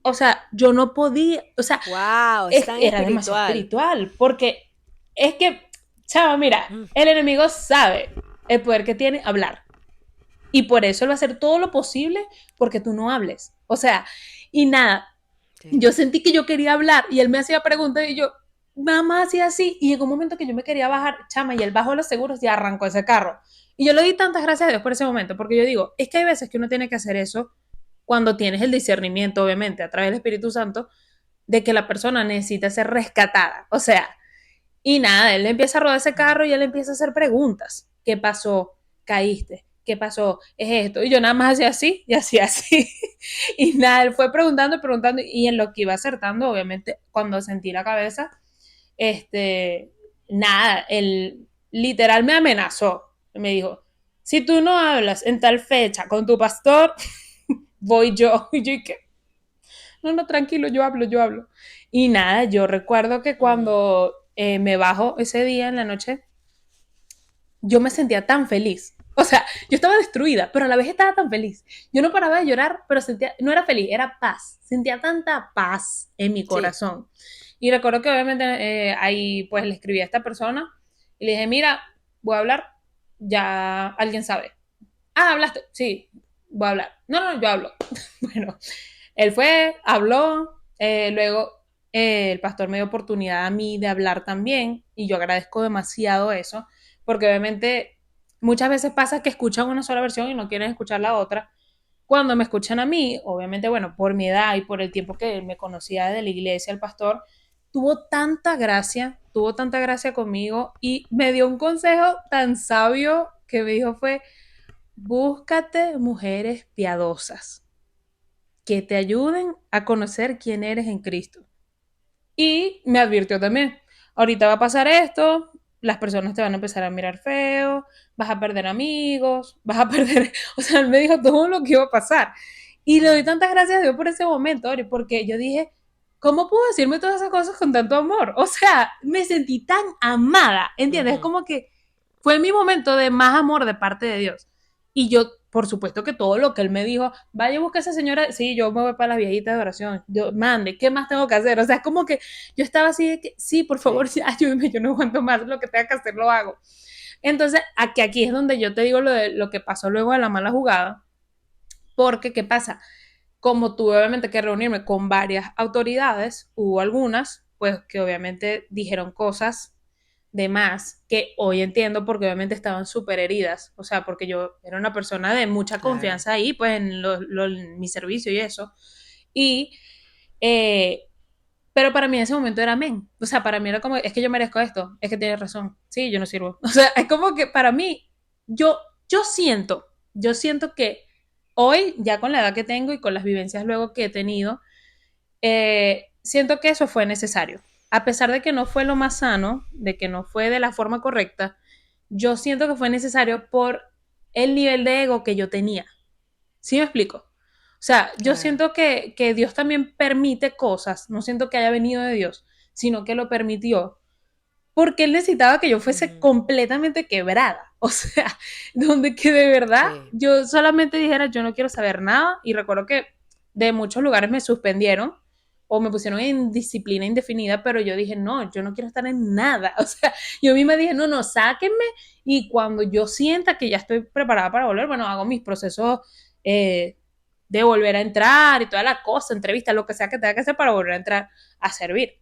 o sea, yo no podía, o sea, Wow, es tan era demasiado espiritual. espiritual, porque es que, chava, mira, Mm, el enemigo sabe el poder que tiene hablar. Y por eso él va a hacer todo lo posible porque tú no hables. O sea, y nada, sí. yo sentí que yo quería hablar y él me hacía preguntas y yo, mamá hacía así. Y llegó un momento que yo me quería bajar, chama, y él bajó los seguros y arrancó ese carro. Y yo le di tantas gracias a Dios por ese momento, porque yo digo, es que hay veces que uno tiene que hacer eso cuando tienes el discernimiento, obviamente, a través del Espíritu Santo, de que la persona necesita ser rescatada. O sea, y nada, él empieza a rodar ese Mm. carro y él empieza a hacer preguntas. ¿Qué pasó? ¿Caíste? ¿Qué pasó? ¿Es esto? Y yo nada más hacía así y hacía así. Y nada, él fue preguntando y preguntando y en lo que iba acertando, obviamente, cuando sentí la cabeza, este, nada, él literal me amenazó. Me dijo, si tú no hablas en tal fecha con tu pastor, voy yo. Y yo, ¿y qué? No, no, tranquilo, yo hablo, yo hablo. Y nada, yo recuerdo que Mm. cuando me bajo ese día en la noche, yo me sentía tan feliz. O sea, yo estaba destruida, pero a la vez estaba tan feliz. Yo no paraba de llorar, pero sentía, no era feliz, era paz. Sentía tanta paz en mi Sí. corazón. Y recuerdo que obviamente ahí pues le escribí a esta persona y le dije, mira, voy a hablar, ya alguien sabe. Ah, hablaste, sí, voy a hablar. No, no, yo hablo. Bueno, él fue, habló, luego el pastor me dio oportunidad a mí de hablar también y yo agradezco demasiado eso, porque obviamente muchas veces pasa que escuchan una sola versión y no quieren escuchar la otra. Cuando me escuchan a mí, obviamente, bueno, por mi edad y por el tiempo que me conocía de la iglesia, el pastor tuvo tanta gracia conmigo y me dio un consejo tan sabio que me dijo fue, búscate mujeres piadosas que te ayuden a conocer quién eres en Cristo. Y me advirtió también, ahorita va a pasar esto, las personas te van a empezar a mirar feo, vas a perder amigos, vas a perder, o sea, él me dijo todo lo que iba a pasar. Y le doy tantas gracias a Dios por ese momento, Ori, porque yo dije, ¿cómo pudo decirme todas esas cosas con tanto amor? O sea, me sentí tan amada, ¿entiendes? Es Ujú. como que fue mi momento de más amor de parte de Dios. Y yo, por supuesto que todo lo que él me dijo, vaya a buscar a esa señora, sí, yo me voy para las viejitas de oración, yo, mande, ¿qué más tengo que hacer? O sea, es como que yo estaba así de que, sí, por favor, Sí, sí, ayúdeme, yo no aguanto más, lo que tenga que hacer lo hago. Entonces, aquí es donde yo te digo lo que pasó luego de la mala jugada, porque, ¿qué pasa? Como tuve obviamente que reunirme con varias autoridades, hubo algunas, pues que obviamente dijeron cosas de más que hoy entiendo porque obviamente estaban súper heridas, o sea, porque yo era una persona de mucha claro. confianza ahí, pues en mi servicio y eso. Y, eh, pero para mí en ese momento era amén, o sea, para mí era como, es que yo merezco esto, es que tienes razón, sí, yo no sirvo, o sea, es como que para mí, yo, yo siento que hoy, ya con la edad que tengo y con las vivencias luego que he tenido, siento que eso fue necesario. A pesar de que no fue lo más sano, de que no fue de la forma correcta, yo siento que fue necesario por el nivel de ego que yo tenía. ¿Sí me explico? O sea, yo Claro. siento que Dios también permite cosas, no siento que haya venido de Dios, sino que lo permitió porque Él necesitaba que yo fuese Ujú. completamente quebrada. O sea, donde que de verdad Sí. yo solamente dijera, yo no quiero saber nada. Y recuerdo que de muchos lugares me suspendieron o me pusieron en disciplina indefinida, pero yo dije, no, yo no quiero estar en nada. O sea, yo misma dije, no, no, sáquenme y cuando yo sienta que ya estoy preparada para volver, bueno, hago mis procesos eh, de volver a entrar y toda la cosa, entrevista, lo que sea que tenga que hacer para volver a entrar a servir.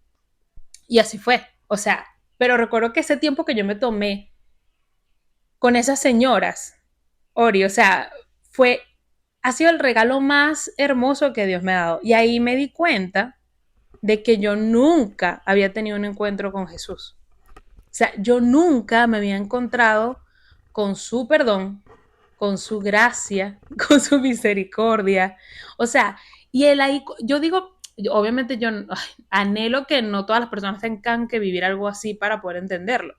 Y así fue. O sea, pero recuerdo que ese tiempo que yo me tomé con esas señoras, Ori, o sea, fue, ha sido el regalo más hermoso que Dios me ha dado. Y ahí me di cuenta de que yo nunca había tenido un encuentro con Jesús. O sea, yo nunca me había encontrado con su perdón, con su gracia, con su misericordia. O sea, y él ahí, yo digo, obviamente yo anhelo que no todas las personas tengan que vivir algo así para poder entenderlo.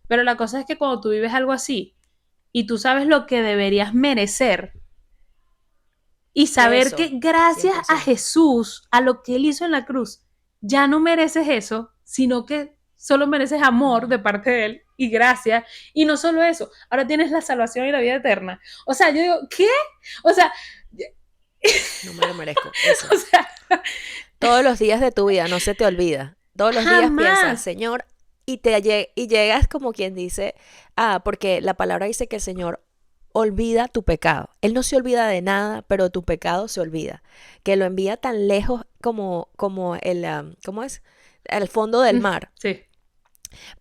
Pero la cosa es que cuando tú vives algo así y tú sabes lo que deberías merecer y saber que Eso, gracias a 100%. Jesús, a lo que él hizo en la cruz, ya no mereces eso, sino que solo mereces amor de Ujú. parte de él y gracias. Y no solo eso, ahora tienes la salvación y la vida eterna. O sea, yo digo, ¿qué? O sea, No me lo merezco. Eso. o sea, Todos los días de tu vida, no se te olvida. Todos los días piensas, jamás. Señor, y llegas como quien dice, porque la palabra dice que el Señor olvida tu pecado. Él no se olvida de nada, pero tu pecado se olvida. Que lo envía tan lejos como ¿cómo es? El fondo del mar. Sí,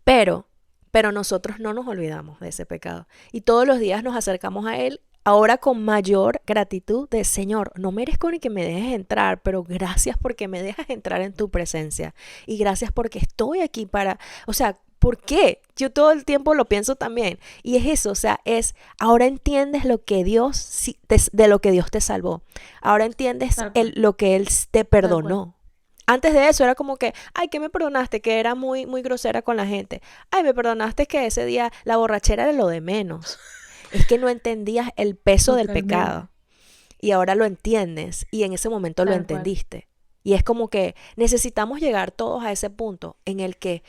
Pero, pero nosotros no nos olvidamos de ese pecado. Y todos los días nos acercamos a Él, ahora con mayor gratitud de Señor, no merezco ni que me dejes entrar, pero gracias porque me dejas entrar en tu presencia. Y gracias porque estoy aquí para, o sea, ¿por qué? Yo todo el tiempo lo pienso también. Y es eso, o sea, ahora entiendes lo que Dios, de lo que Dios te salvó. Ahora entiendes tal cual, lo que Él te tal cual. perdonó. Antes de eso era como que, ay, que me perdonaste, que era muy, muy grosera con la gente. Ay, me perdonaste que ese día la borrachera era lo de menos. Es que no entendías el peso del Totalmente, pecado. Y ahora lo entiendes. Y en ese momento lo tal cual. entendiste. Y es como que necesitamos llegar todos a ese punto en el que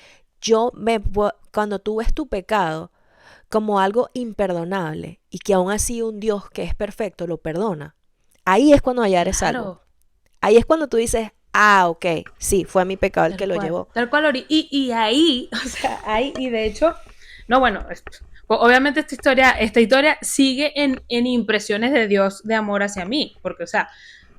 cuando tú ves tu pecado como algo imperdonable y que aún así un Dios que es perfecto lo perdona, ahí es cuando ya eres salvo. Claro, Ahí es cuando tú dices, ok, sí, fue mi pecado el que lo llevó. tal cual, Ori. Y ahí, o sea, ahí, y de hecho, no, bueno, obviamente esta historia sigue en impresiones de Dios de amor hacia mí, porque, o sea,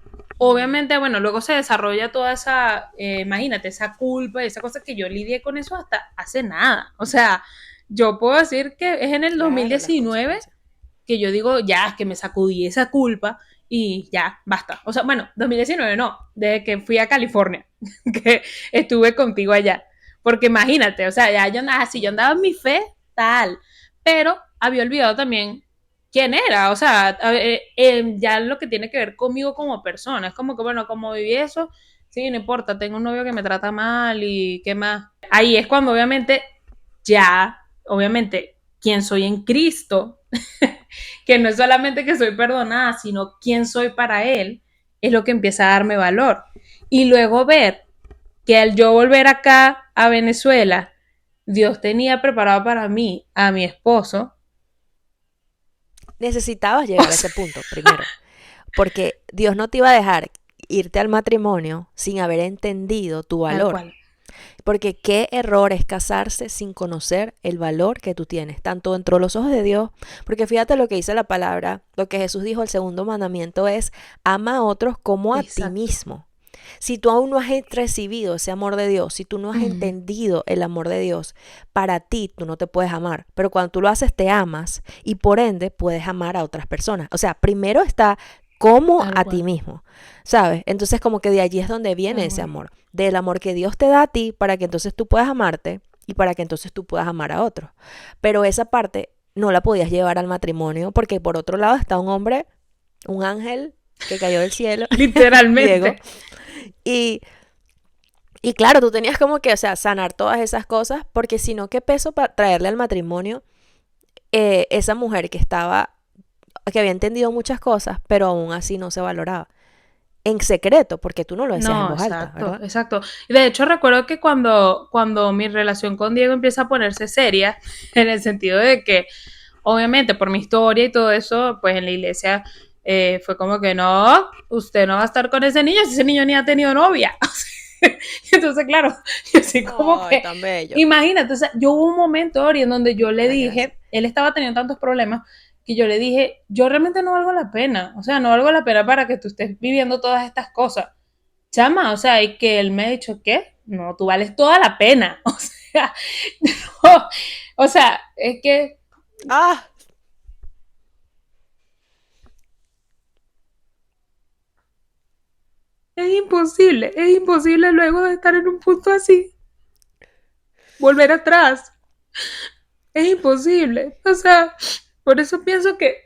Ujú. obviamente, bueno, luego se desarrolla toda esa, imagínate, esa culpa y esa cosa que yo lidié con eso hasta hace nada. O sea, yo puedo decir que es en el Claro, las 2019 consecuencias. que yo digo, ya, que me sacudí esa culpa y ya, basta. O sea, bueno, 2019 no, desde que fui a California, que estuve contigo allá. Porque imagínate, o sea, ya yo andaba así, yo andaba en mi fe, tal, pero había olvidado también quién era, o sea, ya lo que tiene que ver conmigo como persona, es como que, bueno, como viví eso, sí, no importa, tengo un novio que me trata mal y qué más. Ahí es cuando obviamente ya obviamente, quién soy en Cristo, que no es solamente que soy perdonada, sino quién soy para Él, es lo que empieza a darme valor. Y luego ver que al yo volver acá a Venezuela, Dios tenía preparado para mí a mi esposo. Necesitabas O llegar a ese sea, punto primero, porque Dios no te iba a dejar irte al matrimonio sin haber entendido tu tal valor. cual. Porque qué error es casarse sin conocer el valor que tú tienes, tanto dentro de los ojos de Dios, porque fíjate lo que dice la palabra, lo que Jesús dijo, el segundo mandamiento es, ama a otros como a ti Exacto. mismo. Si tú aún no has recibido ese amor de Dios, si tú no has Uh-huh. entendido el amor de Dios, para ti tú no te puedes amar, pero cuando tú lo haces te amas y por ende puedes amar a otras personas. O sea, primero está como Tal a ti cual. mismo, ¿sabes? Entonces como que de allí es donde viene Tal ese cual. amor, del amor que Dios te da a ti para que entonces tú puedas amarte y para que entonces tú puedas amar a otros. Pero esa parte no la podías llevar al matrimonio porque por otro lado está un hombre, un ángel que cayó del cielo, Diego, Literalmente. y claro, tú tenías como que, o sea, sanar todas esas cosas, porque si no, ¿qué peso para traerle al matrimonio esa mujer que estaba, que había entendido muchas cosas, pero aún así no se valoraba? En secreto, porque tú no lo decías en No, voz alta, exacto, ¿verdad? exacto. Y de hecho recuerdo que cuando mi relación con Diego empieza a ponerse seria, en el sentido de que, obviamente, por mi historia y todo eso, pues en la iglesia fue como que no, usted no va a estar con ese niño si ese niño ni ha tenido novia. Entonces, claro, yo así como Ay, que, tan bello. imagínate, o sea, yo hubo un momento, Ori, en donde yo le Ay, gracias. dije, él estaba teniendo tantos problemas, que yo le dije, yo realmente no valgo la pena, o sea, no valgo la pena para que tú estés viviendo todas estas cosas. Chama, o sea, y que él me ha dicho, ¿qué? No, tú vales toda la pena, o sea, no, o sea, es que Ah, es imposible luego de estar en un punto así, volver atrás. Es imposible. O sea, por eso pienso que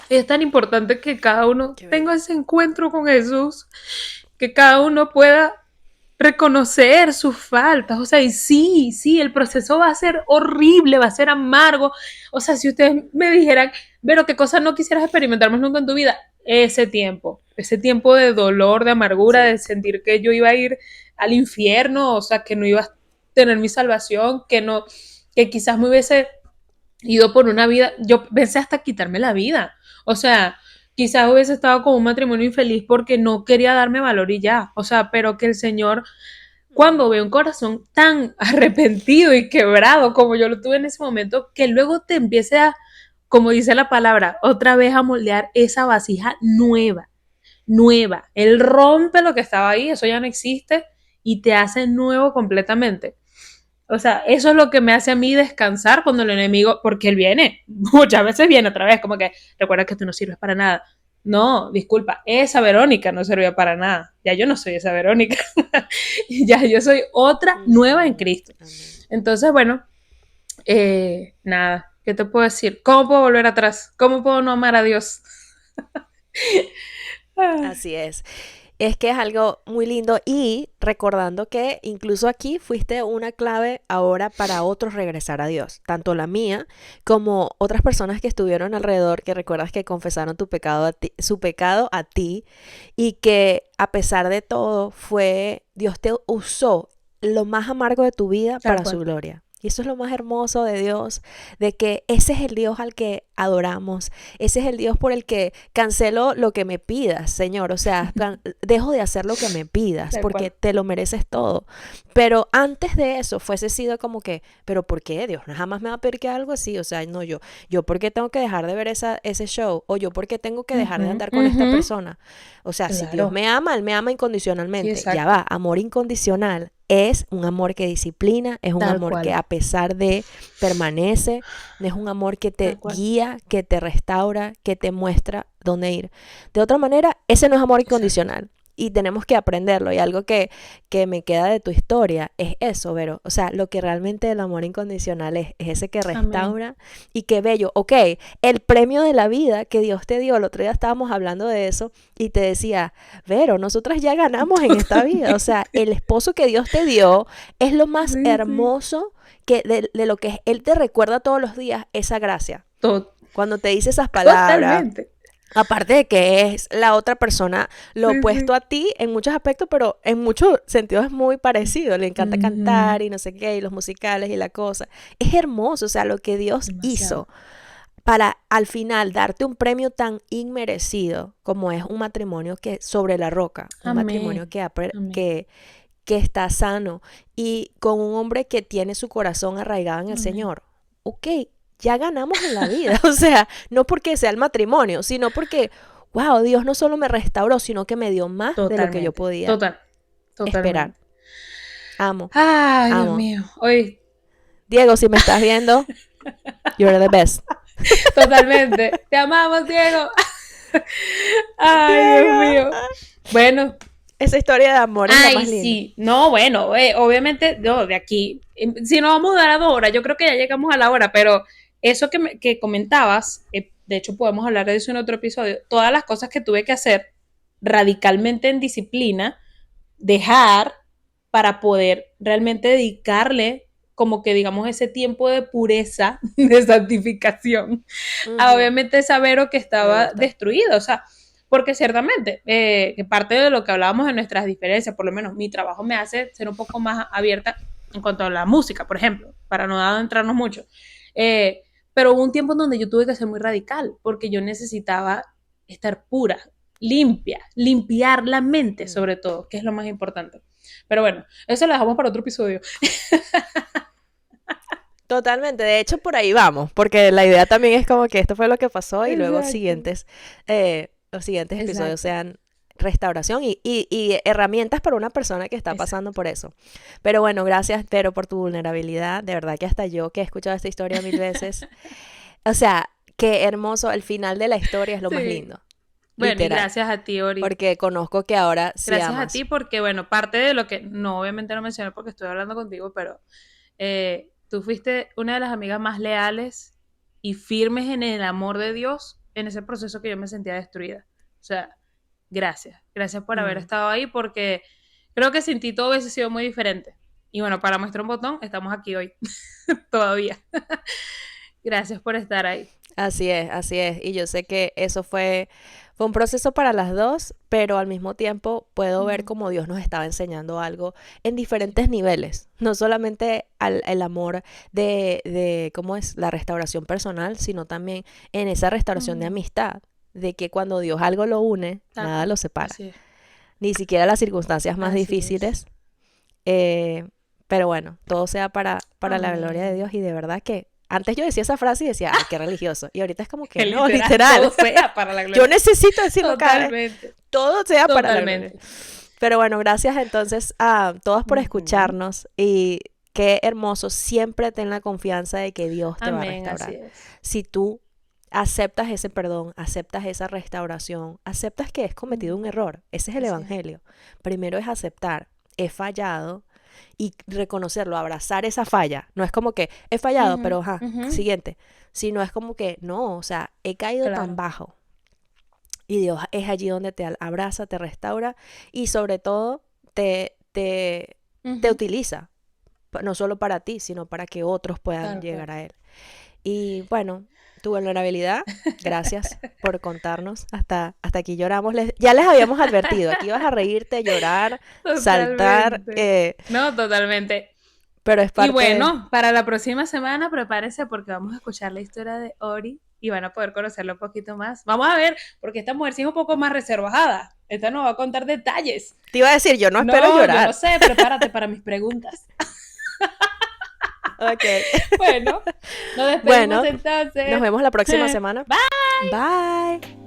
es tan importante que cada uno qué tenga bello. ese encuentro con Jesús, que cada uno pueda reconocer sus faltas. O sea, y sí, sí, el proceso va a ser horrible, va a ser amargo. O sea, si ustedes me dijeran, pero qué cosas no quisieras experimentar más nunca en tu vida, ese tiempo de dolor, de amargura, Sí. de sentir que yo iba a ir al infierno, o sea, que no iba a tener mi salvación, que no, que quizás me hubiese ido por una vida, yo pensé hasta quitarme la vida. O sea, quizás hubiese estado con un matrimonio infeliz porque no quería darme valor y ya. O sea, pero que el Señor, cuando ve un corazón tan arrepentido y quebrado como yo lo tuve en ese momento, que luego te empiece a, como dice la palabra, otra vez a moldear esa vasija nueva, nueva. Él rompe lo que estaba ahí, eso ya no existe, y te hace nuevo completamente. O sea, eso es lo que me hace a mí descansar cuando el enemigo, porque él viene, muchas veces viene otra vez, como que recuerda que tú no sirves para nada. No, disculpa, esa Verónica no servía para nada. Ya yo no soy esa Verónica. Ya yo soy otra nueva en Ujú. Cristo. Amén. Entonces, bueno, nada, ¿qué te puedo decir? ¿Cómo puedo volver atrás? ¿Cómo puedo no amar a Dios? Ah, Así es. Es que es algo muy lindo y recordando que incluso aquí fuiste una clave ahora para otros regresar a Dios, tanto la mía como otras personas que estuvieron alrededor que recuerdas que confesaron tu pecado a ti, su pecado a ti y que a pesar de todo fue Dios te usó lo más amargo de tu vida tal para su cual. gloria. Y eso es lo más hermoso de Dios, de que ese es el Dios al que adoramos, ese es el Dios por el que cancelo lo que me pidas, Señor. O sea, dejo de hacer lo que me pidas Tal porque cual. te lo mereces todo. Pero antes de eso fuese sido como que, pero ¿por qué Dios no jamás me va a pedir que algo así? O sea, no, yo ¿por qué tengo que dejar de ver ese show? O yo ¿por qué tengo que Uh dejar de -huh, andar con uh esta -huh. persona? O sea, si Dios Claro. me ama, Él me ama Sí, incondicionalmente. Ya exacto. va, amor incondicional es un amor que disciplina, es un Tal amor que cual. a pesar de permanece, es un amor que Tal te cual. guía, que te restaura, que te muestra dónde ir. De otra manera, ese no es amor Exacto. incondicional. Y tenemos que aprenderlo. Y algo que me queda de tu historia es eso, Vero. O sea, lo que realmente el amor incondicional es ese que Amén. restaura y que bello. Ok, el premio de la vida que Dios te dio, el otro día estábamos hablando de eso y te decía, Vero, nosotras ya ganamos en esta vida. O sea, Totalmente. el esposo que Dios te dio es lo más Sí, sí. hermoso de lo que Él te recuerda todos los días, esa gracia. To- Cuando te dice esas palabras, Totalmente. aparte de que es la otra persona lo Sí, opuesto sí. a ti en muchos aspectos, pero en muchos sentidos es muy parecido. Le encanta Ujú. cantar y no sé qué, y los musicales y la cosa. Es hermoso, o sea, lo que Dios Demasiado. hizo para al final darte un premio tan inmerecido como es un matrimonio que sobre la roca, un matrimonio Amén. Amén. que está sano y con un hombre que tiene su corazón arraigado en el Amén. Señor. Ok, ya ganamos en la vida. O sea, no porque sea el matrimonio, sino porque, wow, Dios no solo me restauró, sino que me dio más de lo que yo Totalmente. podía esperar. Totalmente. Amo, Ay, Dios amo. mío. Hoy, Diego, si me estás viendo, you're the best. totalmente. Te amamos, Diego. Ay, Dios Diego. mío. Bueno, Esa historia de amor es la ay, más linda. sí. No, bueno, obviamente, no, de aquí. Si no vamos a dar a 2 horas, yo creo que ya llegamos a la hora, pero eso que comentabas, de hecho podemos hablar de eso en otro episodio, todas las cosas que tuve que hacer radicalmente en disciplina, dejar para poder realmente dedicarle como que digamos ese tiempo de pureza, de santificación, a Ujú. obviamente saber que Me estaba gusta. destruido, o sea, porque ciertamente, que parte de lo que hablábamos en nuestras diferencias, por lo menos mi trabajo me hace ser un poco más abierta en cuanto a la música, por ejemplo, para no adentrarnos mucho. Eh, pero hubo un tiempo en donde yo tuve que ser muy radical, porque yo necesitaba estar pura, limpia, limpiar la mente Mm. sobre todo, que es lo más importante. Pero bueno, eso lo dejamos para otro episodio. Totalmente, de hecho por ahí vamos, porque la idea también es como que esto fue lo que pasó y luego Exacto. los siguientes episodios Exacto. sean restauración y herramientas para una persona que está pasando Exacto. por eso. Pero bueno, gracias, Pero, por tu vulnerabilidad. De verdad que hasta yo que he escuchado esta historia 1000 veces, o sea, qué hermoso, el final de la historia es lo más Sí. lindo, Bueno, y literal, gracias a ti, Ori. porque conozco que ahora sí Gracias a ti amas. porque, bueno, parte de lo que, no, obviamente no mencioné porque estoy hablando contigo, pero tú fuiste una de las amigas más leales y firmes en el amor de Dios en ese proceso que yo me sentía destruida. O sea, gracias. Gracias por haber Mm. estado ahí porque creo que sin ti todo hubiese sido muy diferente. Y bueno, para muestra un botón, estamos aquí hoy, todavía. Gracias por estar ahí. Así es, así es. Y yo sé que eso fue un proceso para las dos, pero al mismo tiempo puedo ver Ujú. cómo Dios nos estaba enseñando algo en Sí. diferentes niveles. No solamente el amor ¿cómo es? La restauración personal, sino también en esa restauración de Ujú. amistad. De que cuando Dios algo lo une, Tal nada cual. lo separa. Así es. Ni siquiera las circunstancias más Así es. difíciles. eh, pero bueno, todo sea para la gloria de Amén. Dios y de verdad que antes yo decía esa frase y decía, ay, qué religioso. Y ahorita es como que Que no, literal, literal. todo sea para la Yo gloria. necesito decirlo cada vez. Totalmente. Todo sea para la gloria. Totalmente. Pero bueno, gracias entonces a todos por Ujú. escucharnos y qué hermoso. Siempre ten la confianza de que Dios te va a Amén, así restaurar. es. Si tú aceptas ese perdón, aceptas esa restauración, aceptas que has cometido Ujú. un error. Ese es el Así es. evangelio. Primero es aceptar, he fallado y reconocerlo, abrazar esa falla. No es como que he fallado, Ujú, pero ajá, ujú. siguiente. Sino es como que no, o sea, he caído tan Claro. bajo y Dios es allí donde te abraza, te restaura y sobre todo te Ujú. utiliza, no solo para ti, sino para que otros puedan Tal cual. llegar a Él. Y bueno, tu vulnerabilidad, gracias por contarnos. Hasta aquí lloramos. Ya les habíamos advertido, aquí vas a reírte, llorar, saltar, Totalmente. No, totalmente. pero es Y parte de... bueno, para la próxima semana prepárese porque vamos a escuchar la historia de Ori y van a poder conocerla un poquito más. Vamos a ver, porque esta mujer sí es un poco más reservada. Esta nos va a contar detalles. Te iba a decir, yo no espero No, yo no llorar. sé, prepárate para mis preguntas. Ok. Bueno, nos despedimos Bueno, nos entonces. vemos la próxima semana. Bye. Bye.